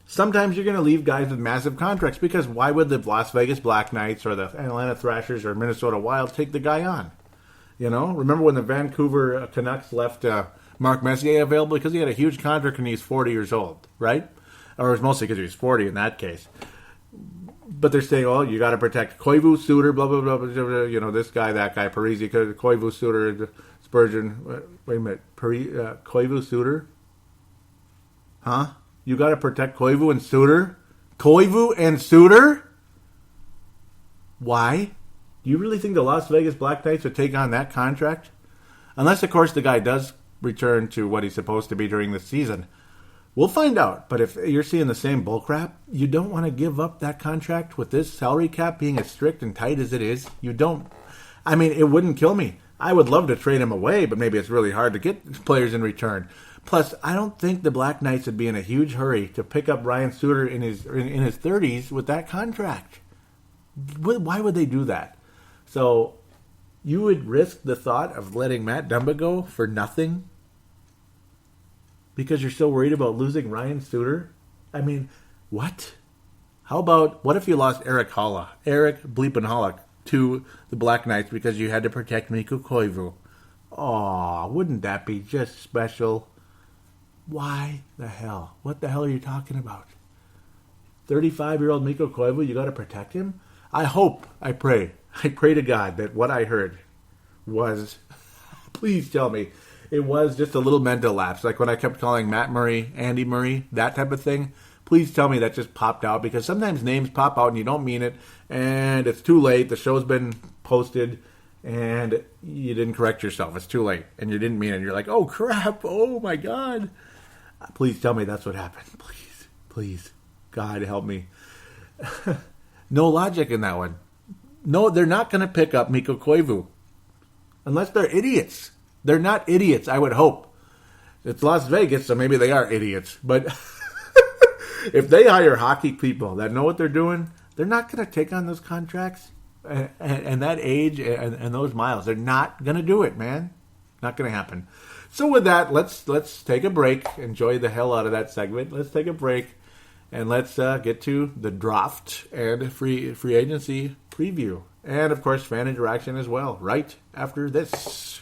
sometimes you're going to leave guys with massive contracts, because why would the Las Vegas Black Knights or the Atlanta Thrashers or Minnesota Wild take the guy on? Remember when the Vancouver Canucks left Mark Messier available because he had a huge contract and he's 40 years old, right? Or it was mostly because he was 40 in that case. But they're saying, oh, you got to protect Koivu, Suter, blah, blah, blah, blah, blah, this guy, that guy, Parisi, Koivu, Suter, Spurgeon. Wait a minute. Koivu, Suter? Huh? You got to protect Koivu and Suter? Koivu and Suter? Why? Do you really think the Las Vegas Black Knights would take on that contract? Unless, of course, the guy does return to what he's supposed to be during the season. We'll find out. But if you're seeing the same bullcrap, you don't want to give up that contract with this salary cap being as strict and tight as it is. You don't. I mean, it wouldn't kill me. I would love to trade him away, but maybe it's really hard to get players in return. Plus, I don't think the Black Knights would be in a huge hurry to pick up Ryan Suter in his 30s with that contract. Why would they do that? So, you would risk the thought of letting Matt Dumba go for nothing? Because you're so worried about losing Ryan Suter? I mean, what? What if you lost Eric Bleepin Holla to the Black Knights because you had to protect Mikko Koivu? Aw, wouldn't that be just special? Why the hell? What the hell are you talking about? 35-year-old Mikko Koivu, you got to protect him? I pray to God that what I heard was, please tell me, it was just a little mental lapse. Like when I kept calling Matt Murray, Andy Murray, that type of thing. Please tell me that just popped out, because sometimes names pop out and you don't mean it, and it's too late. The show's been posted, and you didn't correct yourself. It's too late, and you didn't mean it. You're like, oh, crap. Oh, my God. Please tell me that's what happened. Please. God, help me. No logic in that one. No, they're not going to pick up Mikko Koivu. Unless they're idiots. They're not idiots, I would hope. It's Las Vegas, so maybe they are idiots. But if they hire hockey people that know what they're doing, they're not going to take on those contracts and that age and those miles. They're not going to do it, man. Not going to happen. So with that, let's take a break. Enjoy the hell out of that segment. Let's take a break, and let's get to the draft and free agency preview. And, of course, fan interaction as well, right after this.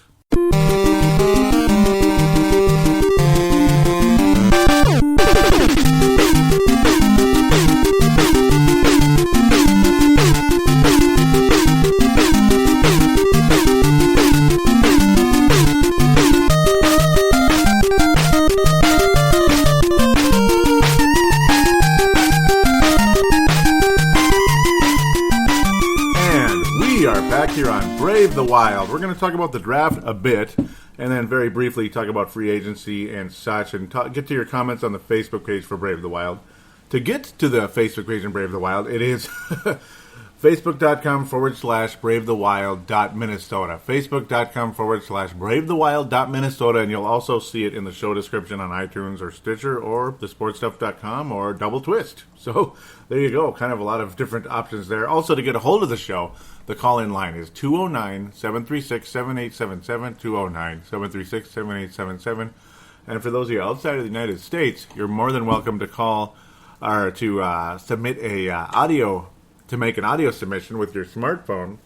Here on Brave the Wild. We're going to talk about the draft a bit, and then very briefly talk about free agency and such, and get to your comments on the Facebook page for Brave the Wild. To get to the Facebook page in Brave the Wild, it is facebook.com/bravethewild.minnesota. facebook.com/bravethewild.minnesota, and you'll also see it in the show description on iTunes or Stitcher or thesportstuff.com or Double Twist. So there you go. Kind of a lot of different options there. Also, to get a hold of the show, the call-in line is 209-736-7877, 209-736-7877. And for those of you outside of the United States, you're more than welcome to call or to submit to make an audio submission with your smartphone.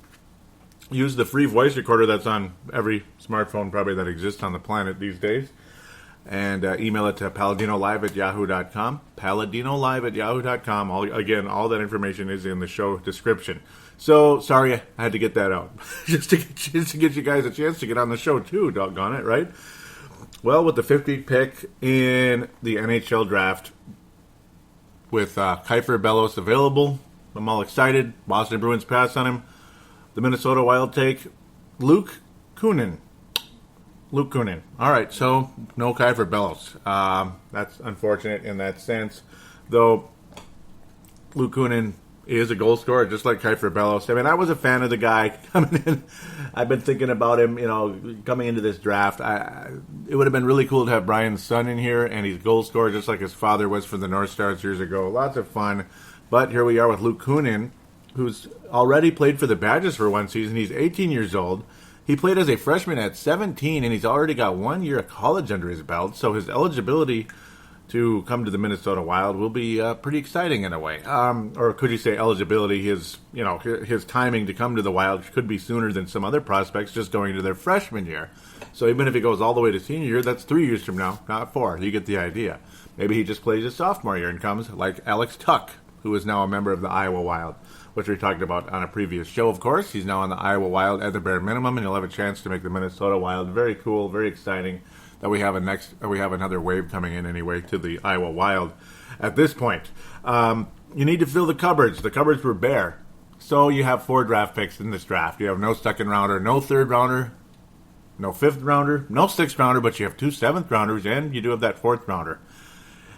Use the free voice recorder that's on every smartphone probably that exists on the planet these days. And email it to paladinolive@yahoo.com. paladinolive@yahoo.com. All that information is in the show description. So, sorry, I had to get that out. just to get you guys a chance to get on the show, too, doggone it, right? Well, with the 50th pick in the NHL draft, with Kiefer Bellows available, I'm all excited. Boston Bruins pass on him. The Minnesota Wild take Luke Kunin. Luke Kunin. All right, so no Kiefer Bellows. That's unfortunate in that sense, though. Luke Kunin is a goal scorer, just like Kiefer Bellows. I mean, I was a fan of the guy coming in. I've been thinking about him, coming into this draft. It would have been really cool to have Brian's son in here, and he's a goal scorer just like his father was for the North Stars years ago. Lots of fun. But here we are with Luke Kunin, who's already played for the Badgers for one season. He's 18 years old. He played as a freshman at 17, and he's already got 1 year of college under his belt, so his eligibility to come to the Minnesota Wild will be pretty exciting in a way. Or could you say eligibility, his timing to come to the Wild could be sooner than some other prospects just going into their freshman year. So even if he goes all the way to senior year, that's 3 years from now, not 4. You get the idea. Maybe he just plays his sophomore year and comes like Alex Tuck, who is now a member of the Iowa Wild, which we talked about on a previous show, of course. He's now on the Iowa Wild at the bare minimum, and he'll have a chance to make the Minnesota Wild. Very cool, very exciting that we have another wave coming in anyway to the Iowa Wild at this point. You need to fill the cupboards. The cupboards were bare. So you have 4 draft picks in this draft. You have no second rounder, no third rounder, no fifth rounder, no sixth rounder, but you have 2 seventh rounders, and you do have that fourth rounder.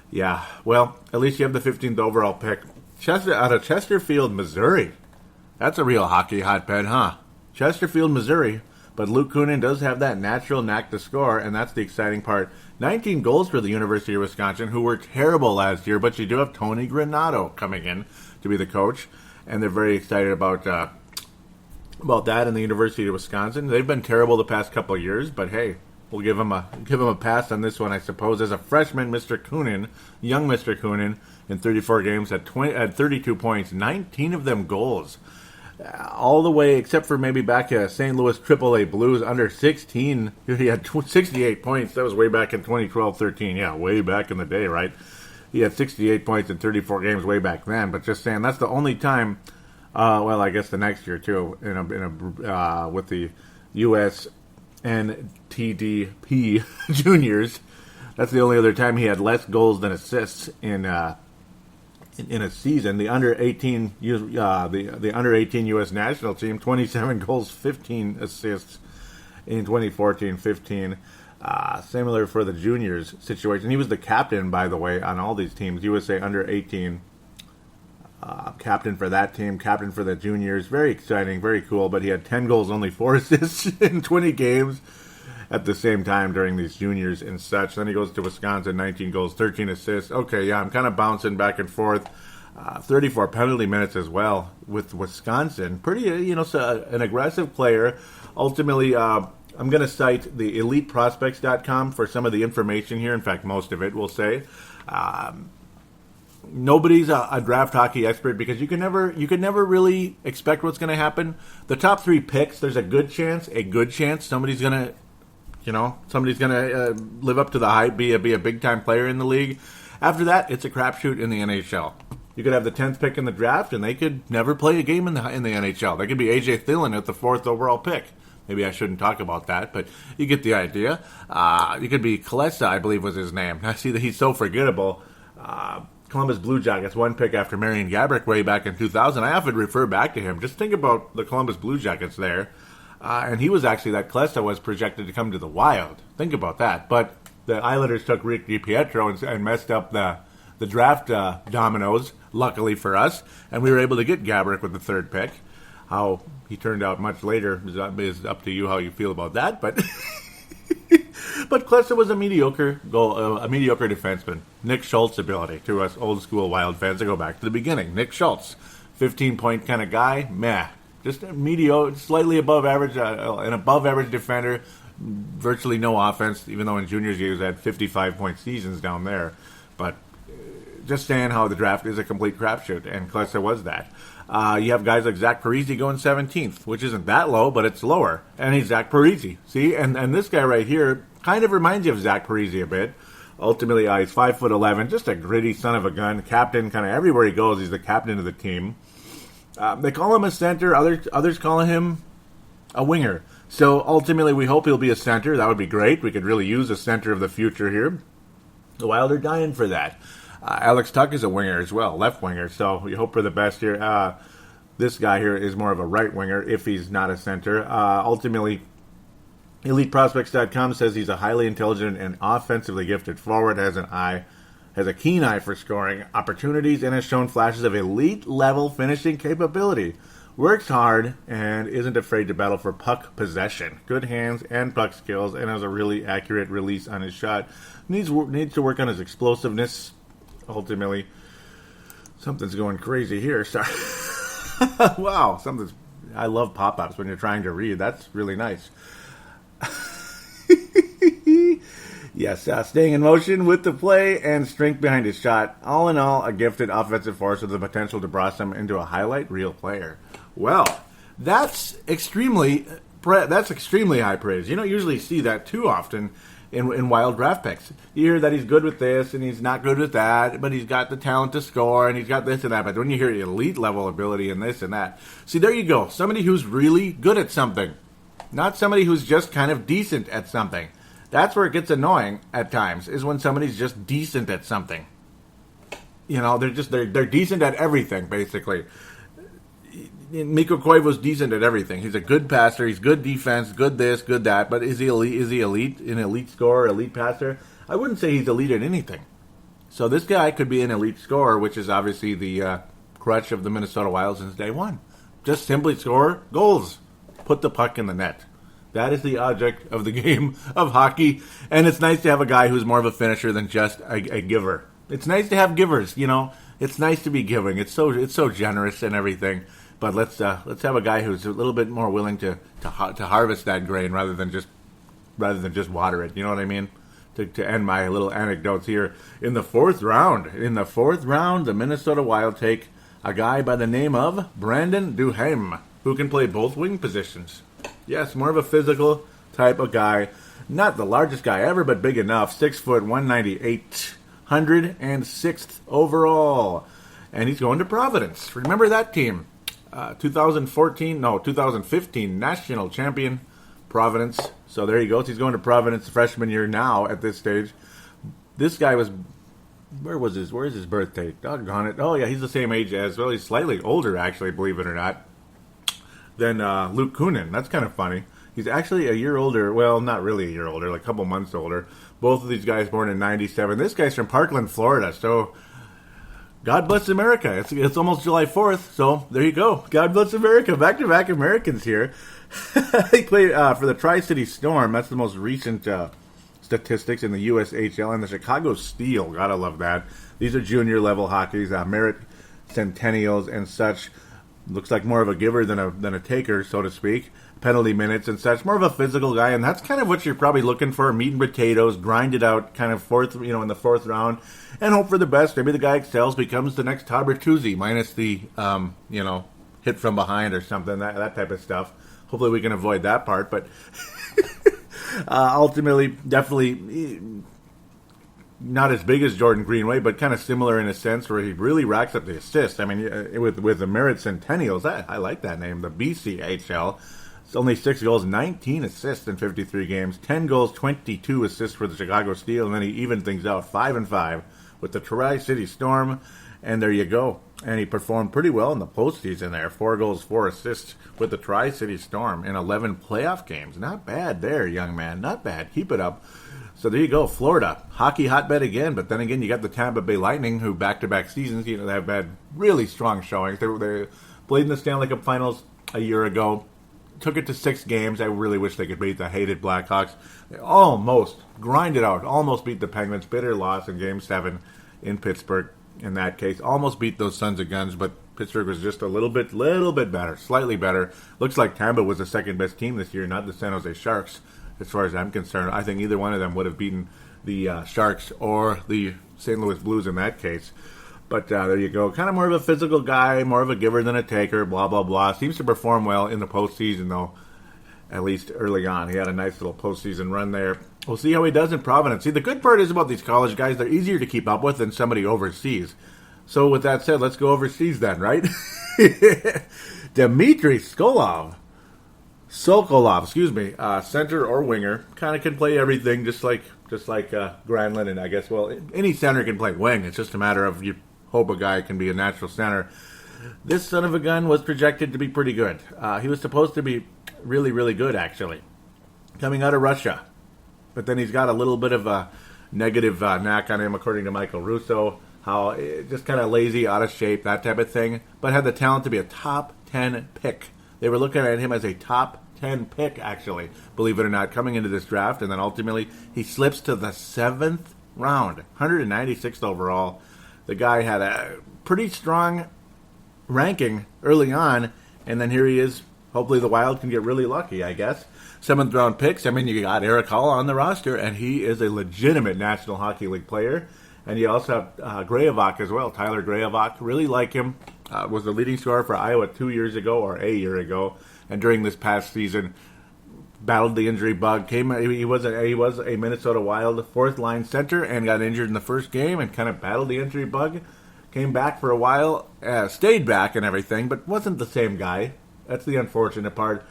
Yeah, well, at least you have the 15th overall pick. Out of Chesterfield, Missouri. That's a real hockey hotbed, huh? Chesterfield, Missouri. But Luke Kunin does have that natural knack to score, and that's the exciting part. 19 goals for the University of Wisconsin, who were terrible last year, but you do have Tony Granato coming in to be the coach, and they're very excited about that in the University of Wisconsin. They've been terrible the past couple of years, but hey, we'll give him a pass on this one, I suppose. As a freshman, Mr. Kunin, young Mr. Kunin, in 34 games had 32 points, 19 of them goals. All the way, except for maybe back at St. Louis AAA Blues under 16, he had 68 points. That was way back in 2012-13. Yeah, way back in the day, right? He had 68 points in 34 games way back then. But just saying, that's the only time. I guess the next year too, with the U.S. NTDP juniors. That's the only other time he had less goals than assists in a season. The under 18 the under 18 U.S. national team, 27 goals, 15 assists in 2014-15. Similar for the juniors situation. He was the captain, by the way, on all these teams. USA under 18 captain for that team, captain for the juniors. Very exciting, very cool. But he had 10 goals, only 4 assists in 20 games at the same time during these juniors and such. Then he goes to Wisconsin, 19 goals, 13 assists. Okay, yeah, I'm kind of bouncing back and forth. 34 penalty minutes as well with Wisconsin. Pretty, an aggressive player. Ultimately, I'm going to cite the eliteprospects.com for some of the information here. In fact, most of it, we'll say. Nobody's a draft hockey expert because you can never really expect what's going to happen. The top 3 picks, there's a good chance somebody's going to live up to the hype, be a big time player in the league. After that, it's a crapshoot in the NHL. You could have the 10th pick in the draft, and they could never play a game in the NHL. They could be AJ Thielen at the 4th overall pick. Maybe I shouldn't talk about that, but you get the idea. You could be Kalesa, I believe was his name. I see that he's so forgettable. Columbus Blue Jackets, 1 pick after Marian Gaborik way back in 2000. I often refer back to him. Just think about the Columbus Blue Jackets there. And he was actually, that Kalesa was projected to come to the Wild. Think about that. But the Islanders took Rick DiPietro and messed up the draft dominoes, luckily for us. And we were able to get Gaborik with the 3rd pick. How he turned out much later is up to you how you feel about that. But but Kalesa was a mediocre defenseman. Nick Schultz ability to us old school Wild fans to go back to the beginning. Nick Schultz, 15-point kind of guy. Meh. Just a mediocre, slightly above average, an above average defender. Virtually no offense, even though in juniors he had 55-point seasons down there. But just saying how the draft is a complete crapshoot, and Kalesa was that. You have guys like Zach Parise going 17th, which isn't that low, but it's lower. And he's Zach Parise. See, and this guy right here kind of reminds you of Zach Parise a bit. Ultimately, he's 5'11", just a gritty son of a gun. Captain, kind of everywhere he goes, he's the captain of the team. They call him a center. Others call him a winger. So ultimately, we hope he'll be a center. That would be great. We could really use a center of the future here. The Wild are dying for that. Alex Tuck is a winger as well, left winger. So we hope for the best here. This guy here is more of a right winger if he's not a center. Ultimately, EliteProspects.com says he's a highly intelligent and offensively gifted forward, has a keen eye for scoring opportunities, and has shown flashes of elite-level finishing capability. Works hard and isn't afraid to battle for puck possession. Good hands and puck skills, and has a really accurate release on his shot. Needs to work on his explosiveness. Ultimately, something's going crazy here. Sorry. Wow, I love pop-ups when you're trying to read. That's really nice. Yes, staying in motion with the play and strength behind his shot. All in all, a gifted offensive force with the potential to blossom into a highlight reel player. Well, that's extremely high praise. You don't usually see that too often in Wild draft picks. You hear that he's good with this and he's not good with that, but he's got the talent to score and he's got this and that. But when you hear elite level ability and this and that, see, there you go. Somebody who's really good at something, not somebody who's just kind of decent at something. That's where it gets annoying at times, is when somebody's just decent at something. You know, they're decent at everything, basically. Mikko Koivu's decent at everything. He's a good passer, he's good defense, good this, good that, but is he elite? An elite scorer, elite passer? I wouldn't say he's elite at anything. So this guy could be an elite scorer, which is obviously the crutch of the Minnesota Wild since day one. Just simply score goals. Put the puck in the net. That is the object of the game of hockey, and it's nice to have a guy who's more of a finisher than just a giver. It's nice to have givers, you know. It's nice to be giving. It's so generous and everything. But let's have a guy who's a little bit more willing to harvest that grain rather than just water it. You know what I mean? To end my little anecdotes here, in the fourth round, the Minnesota Wild take a guy by the name of Brandon Duhaime, who can play both wing positions. Yes, more of a physical type of guy. Not the largest guy ever, but big enough. 6 foot, 198, 106th overall. And he's going to Providence. Remember that team. 2015 national champion, Providence. So there he goes. He's going to Providence freshman year now at this stage. This guy was... Where's his birth date? Doggone it. Oh, yeah, he's the same age as... Well, he's slightly older, actually, believe it or not, than Luke Kunin. That's kind of funny. He's actually a year older. Well, not really a year older, like a couple months older. Both of these guys born in 97. This guy's from Parkland, Florida. So, God bless America. It's almost July 4th. So, there you go. God bless America. Back-to-back Americans here. He played for the Tri-City Storm. That's the most recent statistics in the USHL. And the Chicago Steel. Gotta love that. These are junior-level hockeys. Merit Centennials and such. Looks like more of a giver than a taker, so to speak. Penalty minutes and such. More of a physical guy, and that's kind of what you're probably looking for. Meat and potatoes, grind it out, kind of in the fourth round, and hope for the best. Maybe the guy excels, becomes the next Todd Bertuzzi, minus the hit from behind or something, that type of stuff. Hopefully we can avoid that part, but ultimately, definitely not as big as Jordan Greenway, but kind of similar in a sense where he really racks up the assists. I mean, with the Merit Centennials, I like that name, the BCHL. It's only 6 goals, 19 assists in 53 games, 10 goals, 22 assists for the Chicago Steel, and then he evened things out 5-5 with the Tri-City Storm, and there you go. And he performed pretty well in the postseason there, 4 goals, 4 assists with the Tri-City Storm in 11 playoff games. Not bad there, young man, not bad. Keep it up. So there you go, Florida, hockey hotbed again. But then again, you got the Tampa Bay Lightning, who back-to-back seasons, they have had really strong showings. They played in the Stanley Cup Finals a year ago, took it to 6 games. I really wish they could beat the hated Blackhawks. They almost grinded out, almost beat the Penguins. Bitter loss in Game 7 in Pittsburgh. In that case, almost beat those Sons of Guns, but Pittsburgh was just a little bit better, slightly better. Looks like Tampa was the second best team this year, not the San Jose Sharks. As far as I'm concerned, I think either one of them would have beaten the Sharks or the St. Louis Blues in that case. But there you go. Kind of more of a physical guy, more of a giver than a taker, blah, blah, blah. Seems to perform well in the postseason, though, at least early on. He had a nice little postseason run there. We'll see how he does in Providence. See, the good part is about these college guys, they're easier to keep up with than somebody overseas. So with that said, let's go overseas then, right? Dmitry Skolov. Sokolov, center or winger, kind of can play everything, just like Granlund, and I guess any center can play wing. It's just a matter of you hope a guy can be a natural center. This son of a gun was projected to be pretty good. He was supposed to be really, really good, actually, coming out of Russia, but then he's got a little bit of a negative knack on him, according to Michael Russo. How just kind of lazy, out of shape, that type of thing, but had the talent to be a top 10 pick. They were looking at him as a top 10 pick, actually, believe it or not, coming into this draft, and then ultimately he slips to the 7th round, 196th overall. The guy had a pretty strong ranking early on, and then here he is. Hopefully the Wild can get really lucky, I guess. 7th round picks. I mean, you got Eric Hall on the roster, and he is a legitimate National Hockey League player. And you also have Graovac as well, Tyler Graovac. Really like him. Was the leading scorer for Iowa 2 years ago or a year ago. And during this past season, battled the injury bug. He was a Minnesota Wild fourth-line center and got injured in the first game and kind of battled the injury bug. Came back for a while, stayed back and everything, but wasn't the same guy. That's the unfortunate part.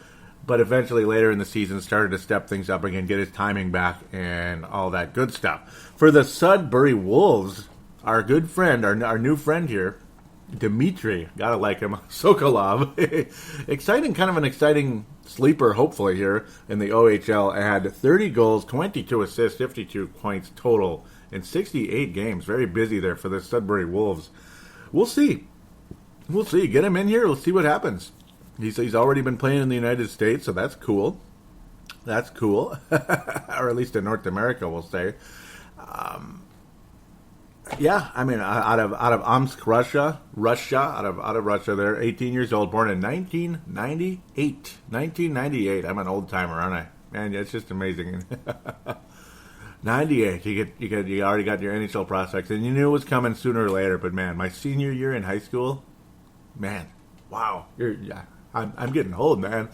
But eventually later in the season started to step things up again, get his timing back, and all that good stuff. For the Sudbury Wolves, our good friend, our new friend here, Dmitry, gotta like him, Sokolov. Kind of an exciting sleeper, hopefully, here in the OHL. Had 30 goals, 22 assists, 52 points total in 68 games. Very busy there for the Sudbury Wolves. We'll see. Get him in here. Let's see what happens. He's already been playing in the United States, so that's cool. Or at least in North America, we'll say. I mean, out of Omsk, Russia, out of Russia. There, 18 years old, born in 1998. 1998. I'm an old timer, aren't I? Man, it's just amazing. 98. You already got your NHL prospects, and you knew it was coming sooner or later. But man, my senior year in high school, man, wow, I'm getting old, man.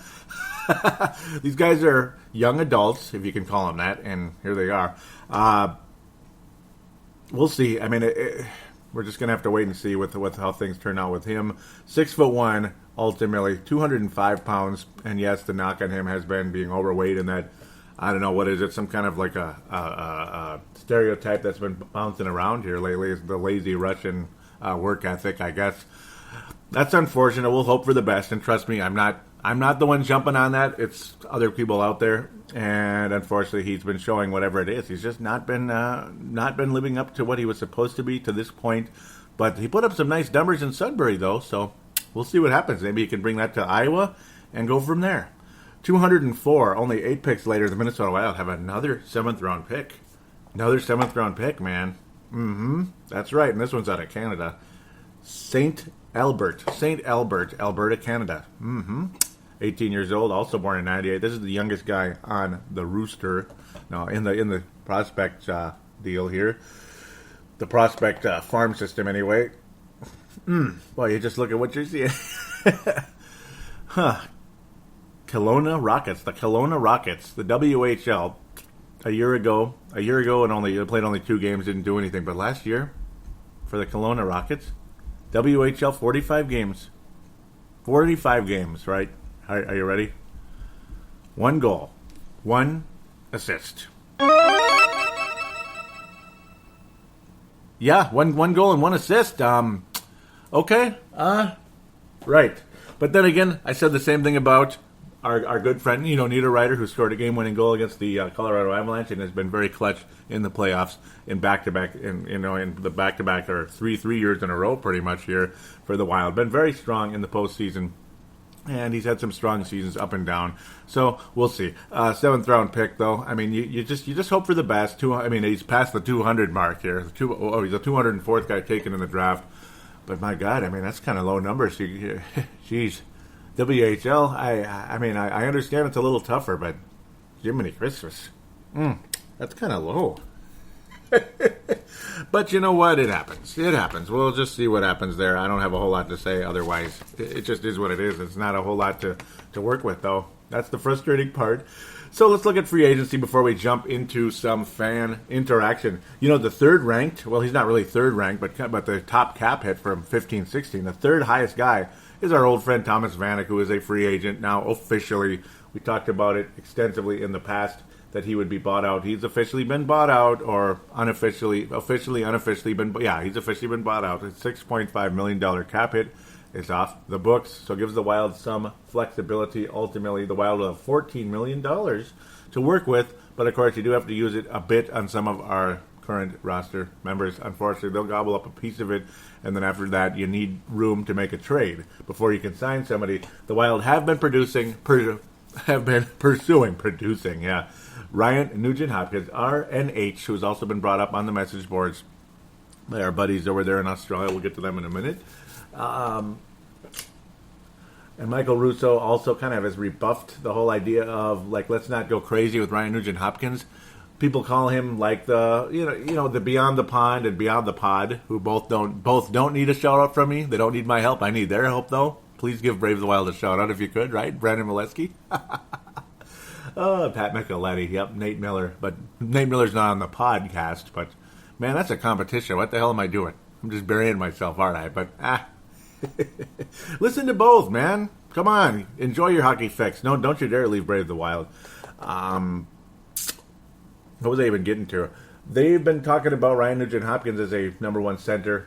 These guys are young adults, if you can call them that, and here they are. We'll see. I mean, we're just going to have to wait and see with how things turn out with him. 6'1", ultimately, 205 pounds, and yes, the knock on him has been being overweight, and that, I don't know, what is it, some kind of like a stereotype that's been bouncing around here lately, is the lazy Russian work ethic, I guess. That's unfortunate. We'll hope for the best, and trust me, I'm not the one jumping on that. It's other people out there, and unfortunately, he's been showing whatever it is. He's just not been living up to what he was supposed to be to this point. But he put up some nice numbers in Sudbury, though, so we'll see what happens. Maybe he can bring that to Iowa and go from there. 204, only 8 picks later, the Minnesota Wild have another 7th round pick. Another 7th round pick, man. That's right, and this one's out of Canada. St. Albert, Alberta, Canada. 18 years old, also born in 98. This is the youngest guy on the Rooster. No, in the prospect deal here. The prospect farm system, anyway. Well, you just look at what you're seeing. Kelowna Rockets, the WHL. A year ago, and played only 2 games, didn't do anything. But last year, for the Kelowna Rockets, WHL, 45 games. 45 games, right? Are you ready? 1 goal. 1 assist. Yeah, one goal and 1 assist. Okay. Right. But then again, I said the same thing about our good friend, Nita Ryder, who scored a game-winning goal against the Colorado Avalanche and has been very clutch in the playoffs in back-to-back, in the back-to-back or three years in a row, pretty much here for the Wild. Been very strong in the postseason, and he's had some strong seasons up and down. So we'll see. 7th round pick, though. I mean, you just hope for the best. He's past the 200 mark here. He's the 204th guy taken in the draft. But my God, I mean, that's kind of low numbers. Jeez. WHL, I understand it's a little tougher, but Jiminy Christmas. That's kind of low. But you know what? It happens. We'll just see what happens there. I don't have a whole lot to say otherwise. It just is what it is. It's not a whole lot to work with, though. That's the frustrating part. So let's look at free agency before we jump into some fan interaction. The third ranked, well, he's not really third ranked, but the top cap hit from 15-16, the third highest guy is our old friend Thomas Vanek, who is a free agent now officially We talked about it extensively in the past that he would be bought out. He's officially been bought out, or unofficially, unofficially been. Yeah, he's officially been bought out. A $6.5 million cap hit is off the books, so it gives the Wild some flexibility. Ultimately, the Wild will have $14 million to work with, but of course, you do have to use it a bit on some of our current roster members. Unfortunately, they'll gobble up a piece of it, and then after that, you need room to make a trade before you can sign somebody. The Wild have been producing, yeah. Ryan Nugent-Hopkins, RNH, who's also been brought up on the message boards by our buddies over there in Australia. We'll get to them in a minute. And Michael Russo also kind of has rebuffed the whole idea of, like, let's not go crazy with Ryan Nugent-Hopkins. People call him like the the beyond the pond and beyond the pod, who both don't need a shout out from me. They don't need my help. I need their help though. Please give Brave the Wild a shout out if you could, right? Brandon Molesky. Oh, Pat Micheletti. Yep, Nate Miller. But Nate Miller's not on the podcast. But man, that's a competition. What the hell am I doing? I'm just burying myself, aren't I? But listen to both, man. Come on, enjoy your hockey fix. No, don't you dare leave Brave the Wild. What was I even getting to? They've been talking about Ryan Nugent-Hopkins as a number one center,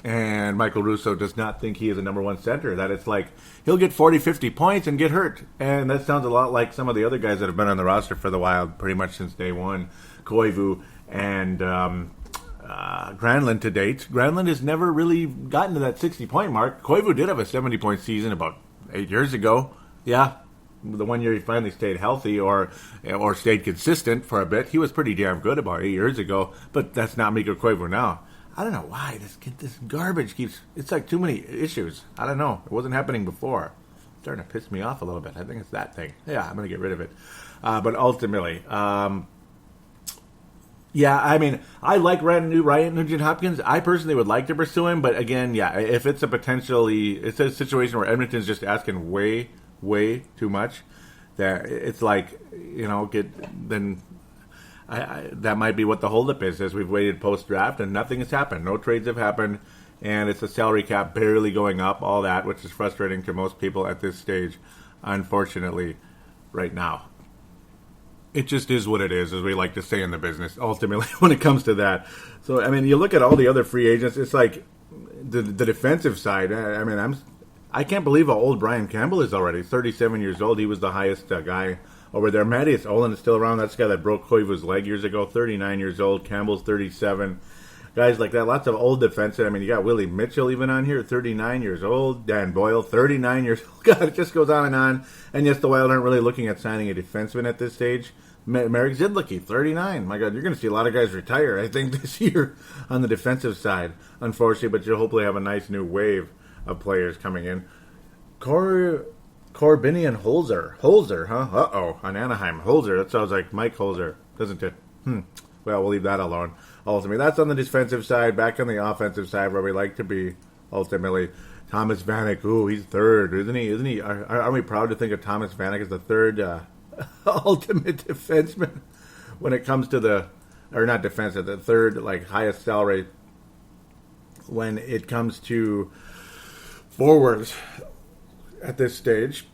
and Michael Russo does not think he is a number one center. That it's like he'll get 40, 50 points and get hurt. And that sounds a lot like some of the other guys that have been on the roster for the Wild pretty much since day one. Koivu and Granlund to date. Granlund has never really gotten to that 60-point mark. Koivu did have a 70-point season about 8 years ago. Yeah. The one year he finally stayed healthy or stayed consistent for a bit. He was pretty damn good about 8 years ago, but that's not Mikko Koivu now. I don't know why this garbage keeps... It's like too many issues. I don't know. It wasn't happening before. It's starting to piss me off a little bit. I think it's that thing. Yeah, I'm going to get rid of it. But ultimately... yeah, I mean, I like Ryan Nugent-Hopkins. I personally would like to pursue him, but again, yeah, if it's it's a situation where Edmonton's just asking way too much, that it's like, that might be what the holdup is, as we've waited post-draft and nothing has happened. No trades have happened, and it's a salary cap barely going up, all that, which is frustrating to most people at this stage, unfortunately, right now. It just is what it is, as we like to say in the business, ultimately, when it comes to that. So, I mean, you look at all the other free agents, it's like the defensive side. I mean, I can't believe how old Brian Campbell is already. 37 years old. He was the highest guy over there. Mattias Olin is still around. That's the guy that broke Koivu's leg years ago. 39 years old. Campbell's 37. Guys like that. Lots of old defensemen. I mean, you got Willie Mitchell even on here, 39 years old. Dan Boyle, 39 years old. God, it just goes on. And yes, the Wild aren't really looking at signing a defenseman at this stage. Marek Zidlicki, 39. My God, you're going to see a lot of guys retire, I think, this year on the defensive side, unfortunately. But you'll hopefully have a nice new wave of players coming in. Corbinian Holzer, huh? Uh-oh, on Anaheim. Holzer, that sounds like Mike Holzer, doesn't it? Well, we'll leave that alone. Ultimately, that's on the defensive side. Back on the offensive side, where we like to be, ultimately. Thomas Vanek, ooh, he's third, isn't he? Are we proud to think of Thomas Vanek as the third ultimate defenseman when it comes to the third, like, highest salary when it comes to forwards at this stage?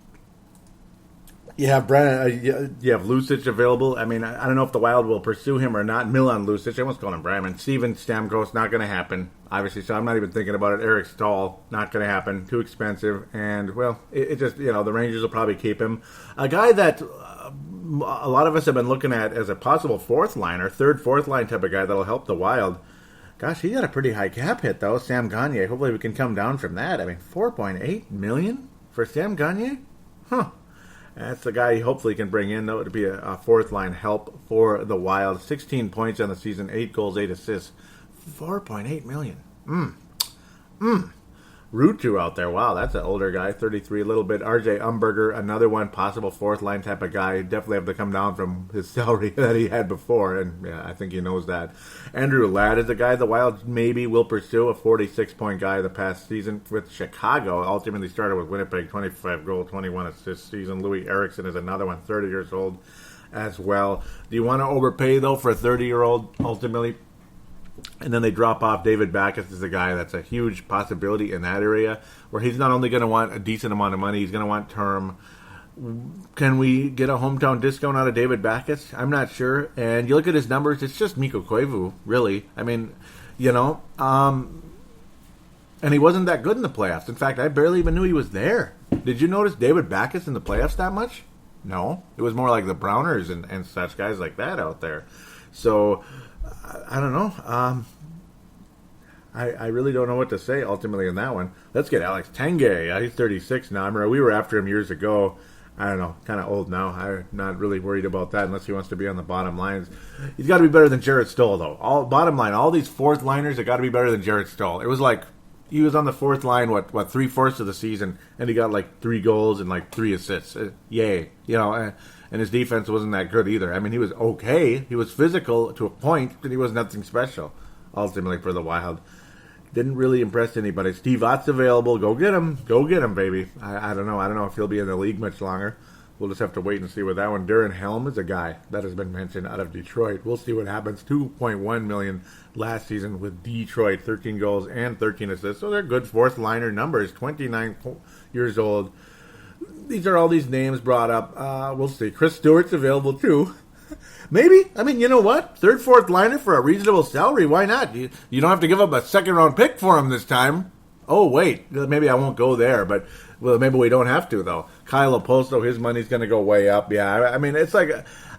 You have you have Lucic available. I mean, I don't know if the Wild will pursue him or not. Milan Lucic, I almost called him Bryman. Steven Stamkos, not going to happen, obviously, so I'm not even thinking about it. Eric Stahl, not going to happen. Too expensive. And, well, it just, the Rangers will probably keep him. A guy that a lot of us have been looking at as a possible fourth line type of guy that'll help the Wild. Gosh, he got a pretty high cap hit, though, Sam Gagner. Hopefully we can come down from that. I mean, $4.8 million for Sam Gagner? Huh. That's the guy he hopefully can bring in, though, to be a fourth-line help for the Wild. 16 points on the season, 8 goals, 8 assists. $4.8 million. Rutu out there. Wow, that's an older guy, 33, a little bit. RJ Umberger, another one, possible fourth-line type of guy. Definitely have to come down from his salary that he had before, and yeah, I think he knows that. Andrew Ladd is a guy the Wild maybe will pursue, a 46-point guy the past season with Chicago. Ultimately started with Winnipeg, 25 goal, 21 assists season. Louis Eriksson is another one, 30 years old as well. Do you want to overpay, though, for a 30-year-old, ultimately? And then they drop off. David Backes is a guy that's a huge possibility in that area, where he's not only going to want a decent amount of money, he's going to want term. Can we get a hometown discount out of David Backes? I'm not sure. And you look at his numbers, it's just Mikko Koivu, really. I mean, and he wasn't that good in the playoffs. In fact, I barely even knew he was there. Did you notice David Backes in the playoffs that much? No. It was more like the Browners and such guys like that out there. So, I don't know. I really don't know what to say ultimately in that one. Let's get Alex Tanguay. He's 36 now. I remember we were after him years ago. I don't know, kind of old now. I'm not really worried about that unless he wants to be on the bottom lines. He's got to be better than Jarrett Stoll, though. Bottom line, all these fourth liners have got to be better than Jarrett Stoll. It was like he was on the fourth line, what 3/4 of the season, and he got like 3 goals and like 3 assists. Yay, and his defense wasn't that good either. I mean, he was okay. He was physical to a point, but he was nothing special. Ultimately, for the Wild. Didn't really impress anybody. Steve Ott's available. Go get him. Go get him, baby. I don't know. I don't know if he'll be in the league much longer. We'll just have to wait and see with that one. Darren Helm is a guy that has been mentioned out of Detroit. We'll see what happens. $2.1 million last season with Detroit. 13 goals and 13 assists. So they're good fourth liner numbers. 29 years old. These are all these names brought up. We'll see. Chris Stewart's available too. Maybe. I mean, you know what? Third, fourth liner for a reasonable salary. Why not? You don't have to give up a second-round pick for him this time. Oh, wait. Maybe I won't go there, but maybe we don't have to, though. Kyle Oposto, his money's going to go way up. Yeah, I mean, it's like,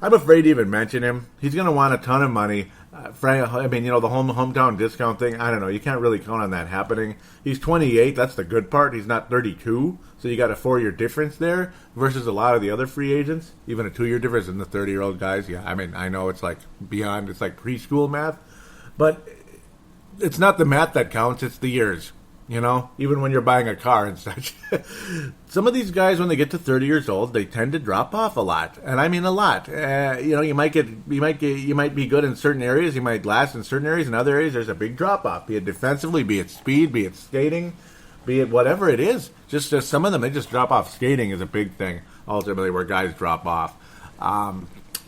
I'm afraid to even mention him. He's going to want a ton of money. I mean, the hometown discount thing, I don't know. You can't really count on that happening. He's 28. That's the good part. He's not 32. So you got a 4-year difference there versus a lot of the other free agents. Even a 2-year difference in the 30-year-old guys. Yeah, I mean, I know it's like beyond, it's like preschool math. But it's not the math that counts. It's the years. Even when you're buying a car and such. Some of these guys, when they get to 30 years old, they tend to drop off a lot, and I mean a lot. You might be good in certain areas, you might last in certain areas. In other areas, there's a big drop off. Be it defensively, be it speed, be it skating, be it whatever it is. Just some of them, they just drop off. Skating is a big thing ultimately where guys drop off.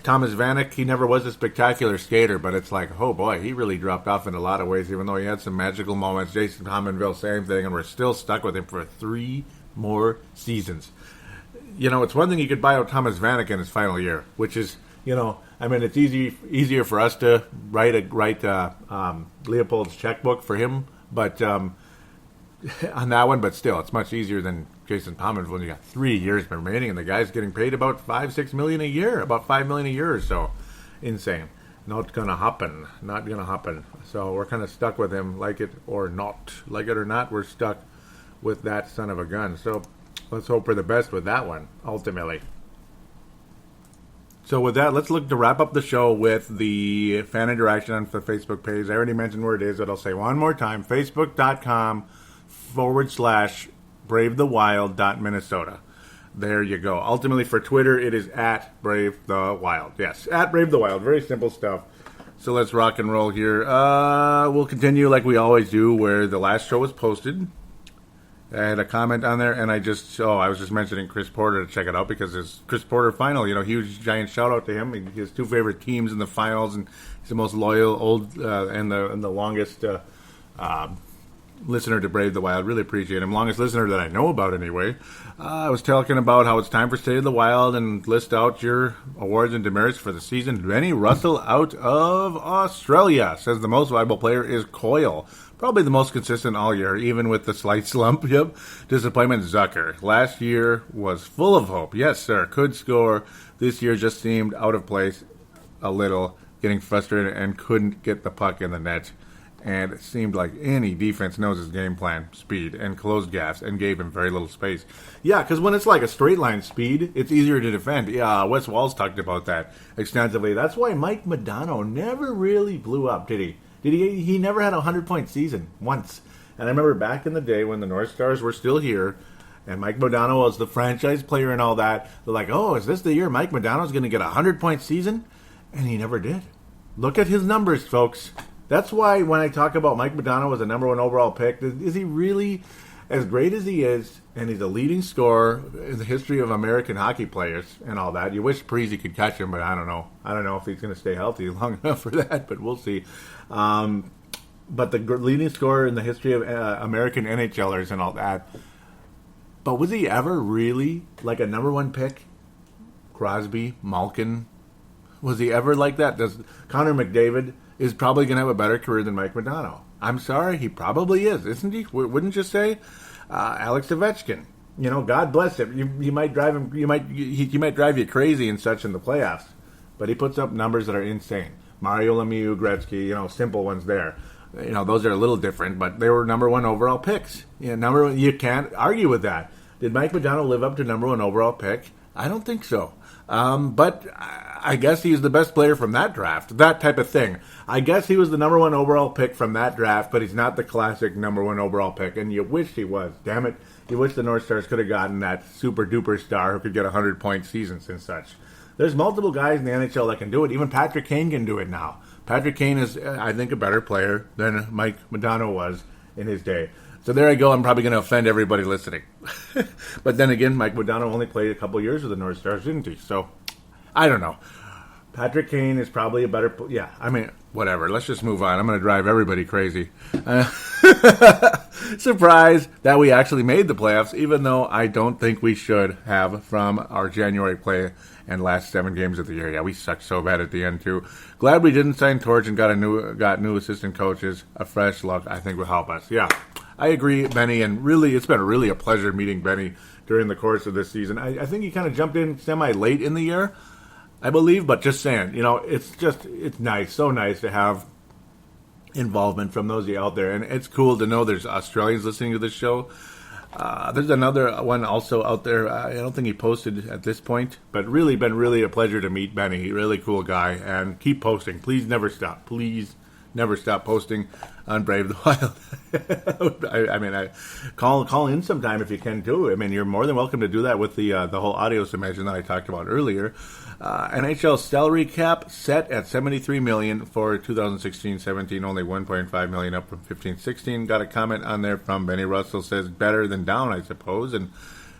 Thomas Vanek, he never was a spectacular skater, but it's like, oh boy, he really dropped off in a lot of ways, even though he had some magical moments. Jason Pominville, same thing, and we're still stuck with him for 3 more seasons. It's one thing you could buy out Thomas Vanek in his final year, which is, I mean, it's easier for us to write Leopold's checkbook for him, but on that one, but still, it's much easier than Jason Pominville when you got 3 years remaining, and the guy's getting paid about $5-6 million a year, about $5 million a year or so. Insane. Not gonna happen. Not gonna happen. So we're kind of stuck with him, like it or not. Like it or not, we're stuck with that son of a gun. So let's hope for the best with that one, ultimately. So with that, let's look to wrap up the show with the fan interaction on the Facebook page. I already mentioned where it is, but I'll say one more time. Facebook.com/BraveTheWild.Minnesota. There you go. Ultimately, for Twitter, it is @BraveTheWild. Yes, @BraveTheWild. Very simple stuff. So let's rock and roll here. We'll continue like we always do, where the last show was posted. I had a comment on there, and I was just mentioning Chris Porter to check it out because it's Chris Porter final. Huge, giant shout out to him. His 2 favorite teams in the finals, and he's the most loyal, and the longest listener to Brave the Wild. Really appreciate him. Longest listener that I know about, anyway. I was talking about how it's time for State of the Wild and list out your awards and demerits for the season. Benny Russell out of Australia says the most valuable player is Coyle. Probably the most consistent all year, even with the slight slump. Yep. Disappointment, Zucker. Last year was full of hope. Yes, sir. Could score. This year just seemed out of place a little, getting frustrated and couldn't get the puck in the net. And it seemed like any defense knows his game plan, speed, and closed gaps, and gave him very little space. Yeah, because when it's like a straight line speed, it's easier to defend. Yeah, Wes Walls talked about that extensively. That's why Mike Modano never really blew up, did he? He never had a 100-point season once. And I remember back in the day when the North Stars were still here, and Mike Modano was the franchise player and all that, they're like, oh, is this the year Mike Modano's going to get a 100-point season? And he never did. Look at his numbers, folks. That's why when I talk about Mike Modano as a number 1 overall pick, is he really as great as he is, and he's a leading scorer in the history of American hockey players and all that. You wish Parise could catch him, but I don't know. I don't know if he's going to stay healthy long enough for that, but we'll see. But the leading scorer in the history of American NHLers and all that, But was he ever really like a number one pick? Crosby, Malkin, was he ever like that? Does Connor McDavid is probably going to have a better career than Mike Modano? I'm sorry, he probably is, isn't he? Wouldn't you say? Alex Ovechkin, God bless him. You might drive him. He might drive you crazy and such in the playoffs, but he puts up numbers that are insane. Mario Lemieux, Gretzky, simple ones there. Those are a little different, but they were number one overall picks. You can't argue with that. Did Mike Modano live up to number one overall pick? I don't think so. But I guess he's the best player from that draft, that type of thing. I guess he was the number one overall pick from that draft, but he's not the classic number one overall pick, and you wish he was. Damn it. You wish the North Stars could have gotten that super-duper star who could get 100-point seasons and such. There's multiple guys in the NHL that can do it. Even Patrick Kane can do it now. Patrick Kane is, I think, a better player than Mike Modano was in his day. So there I go. I'm probably going to offend everybody listening. But then again, Mike Modano only played a couple years with the North Stars, didn't he? So I don't know. Patrick Kane is probably a better... whatever. Let's just move on. I'm going to drive everybody crazy. Surprise that we actually made the playoffs, even though I don't think we should have from our January play and last 7 games of the year. Yeah, we sucked so bad at the end, too. Glad we didn't sign Torch and got new assistant coaches. A fresh look, I think, will help us. Yeah, I agree, Benny, and really, it's been really a pleasure meeting Benny during the course of this season. I think he kind of jumped in semi-late in the year, I believe, but just saying, it's nice, so nice to have involvement from those of you out there, and it's cool to know there's Australians listening to this show. There's another one also out there. I don't think he posted at this point, but really been really a pleasure to meet Benny. Really cool guy, and keep posting. Please never stop. Please never stop posting on Brave the Wild. I call in sometime if you can too. I mean, you're more than welcome to do that with the whole audio submission that I talked about earlier. NHL salary cap set at $73 million for 2016-17, only $1.5 million up from 15-16. Got a comment on there from Benny Russell, says better than down, I suppose. And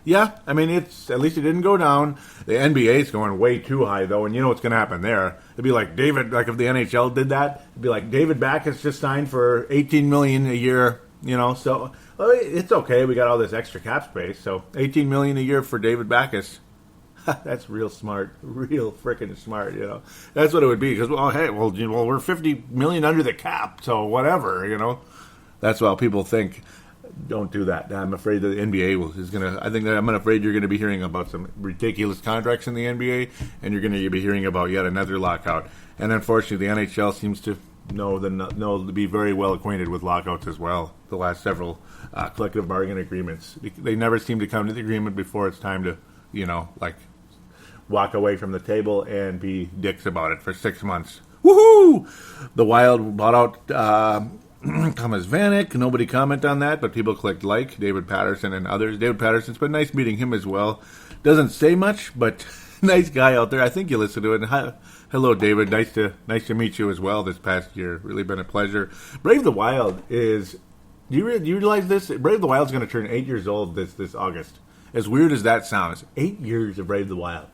yeah, I mean, it's at least it didn't go down. The NBA is going way too high though, and you know what's going to happen there. It'd be like like if the NHL did that, it'd be like David Backes just signed for $18 million a year. So it's okay. We got all this extra cap space, so $18 million a year for David Backes. That's real smart, real freaking smart. That's what it would be. Because we're $50 million under the cap, so whatever. That's what people think. Don't do that. I'm afraid that the NBA is gonna. I'm afraid you're going to be hearing about some ridiculous contracts in the NBA, and you're going to be hearing about yet another lockout. And unfortunately, the NHL seems to to be very well acquainted with lockouts as well. The last several collective bargaining agreements, they never seem to come to the agreement before it's time to, walk away from the table and be dicks about it for 6 months. Woohoo! The Wild bought out Thomas Vanek. Nobody comment on that, but people clicked like. David Patterson and others. David Patterson's been nice meeting him as well. Doesn't say much, but nice guy out there. I think you listen to it. And hello, David. Nice to meet you as well this past year. Really been a pleasure. Brave the Wild is... Do you realize this? Brave the Wild is going to turn 8 years old this August. As weird as that sounds, 8 years of Brave the Wild.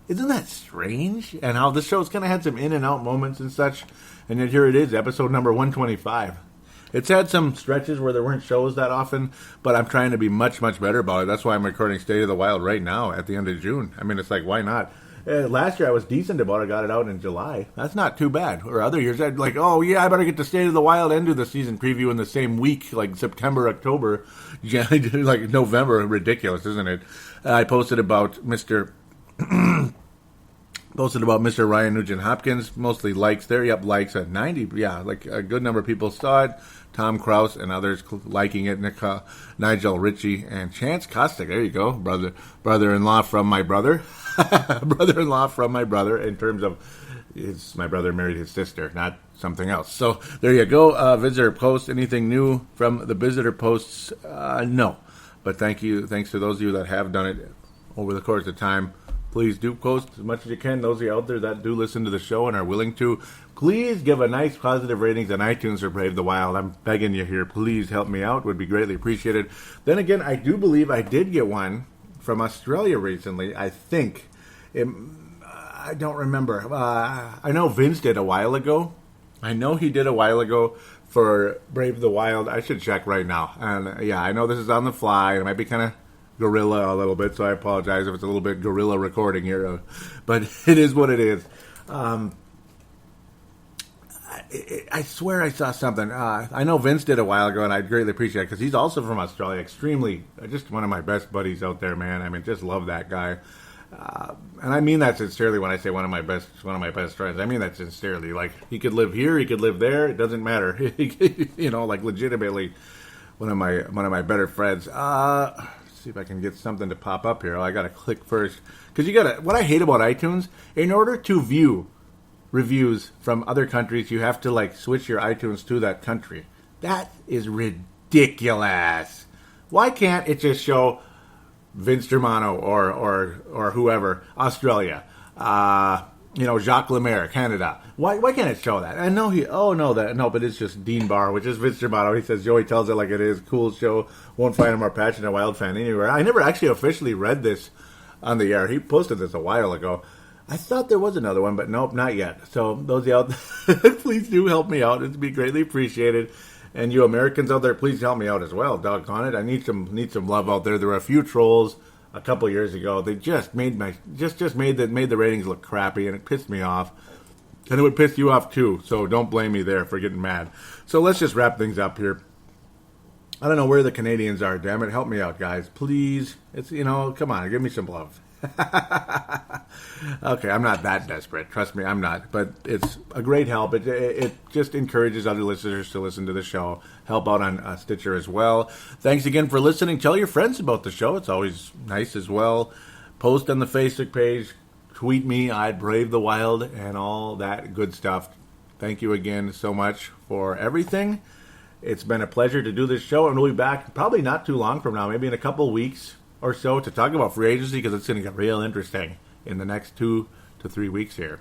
Isn't that strange? And how this show's kind of had some in and out moments and such. And yet here it is, episode number 125. It's had some stretches where there weren't shows that often, but I'm trying to be much, much better about it. That's why I'm recording State of the Wild right now at the end of June. I mean, it's like, why not? Last year I was decent about it, got it out in July. That's not too bad. Or other years I'd like, oh yeah, I better get to State of the Wild and do the season preview in the same week, like September, October, like November. Ridiculous, isn't it? I posted about Mr. Ryan Nugent-Hopkins, mostly likes there. Yep, likes at 90. Yeah, like a good number of people saw it. Tom Krause and others liking it. Nigel Ritchie and Chance Kostick. There you go, brother-in-law from my brother. Brother-in-law from my brother in terms of my brother married his sister, not something else. So there you go. Visitor post. Anything new from the visitor posts? No. But thanks to those of you that have done it over the course of time. Please do post as much as you can. Those of you out there that do listen to the show and are willing to, please give a nice positive ratings on iTunes for Brave the Wild. I'm begging you here. Please help me out. Would be greatly appreciated. Then again, I do believe I did get one from Australia recently. I think. I don't remember. I know Vince did a while ago. I know he did a while ago for Brave the Wild. I should check right now. And yeah, I know this is on the fly. It might be kind of gorilla a little bit, so I apologize if it's a little bit gorilla recording here, but it is what it is. I swear I saw something. I know Vince did a while ago, and I greatly appreciate it because he's also from Australia. Extremely, just one of my best buddies out there, man. I mean, just love that guy. And I mean that sincerely when I say one of my best friends. I mean that sincerely. Like, he could live here, he could live there. It doesn't matter. Like legitimately one of my better friends. Let's see if I can get something to pop up here. I got to click first because what I hate about iTunes, in order to view reviews from other countries, you have to like switch your iTunes to that country. That is ridiculous. Why can't it just show Vince Germano or whoever, Australia, Jacques Lemaire, Canada? Why can't it show that? I know but it's just Dean Barr, which is Vince Germano. He says Joey tells it like it is. Cool show. Won't find a more passionate Wild fan anywhere. I never actually officially read this on the air. He posted this a while ago. I thought there was another one, but nope, not yet. So those out, please do help me out. It'd be greatly appreciated. And you Americans out there, please help me out as well. Doggone it, I need some love out there. There were a few trolls a couple years ago. They just made made the ratings look crappy, and it pissed me off. And it would piss you off too. So don't blame me there for getting mad. So let's just wrap things up here. I don't know where the Canadians are. Damn it, help me out, guys, please. It's come on, give me some love. Okay, I'm not that desperate. Trust me, I'm not. But it's a great help. It just encourages other listeners to listen to the show. Help out on Stitcher as well. Thanks again for listening. Tell your friends about the show. It's always nice as well. Post on the Facebook page. Tweet me. I'd brave the wild and all that good stuff. Thank you again so much for everything. It's been a pleasure to do this show, and we'll be back probably not too long from now, maybe in a couple weeks or so, to talk about free agency, because it's going to get real interesting in the next 2 to 3 weeks here.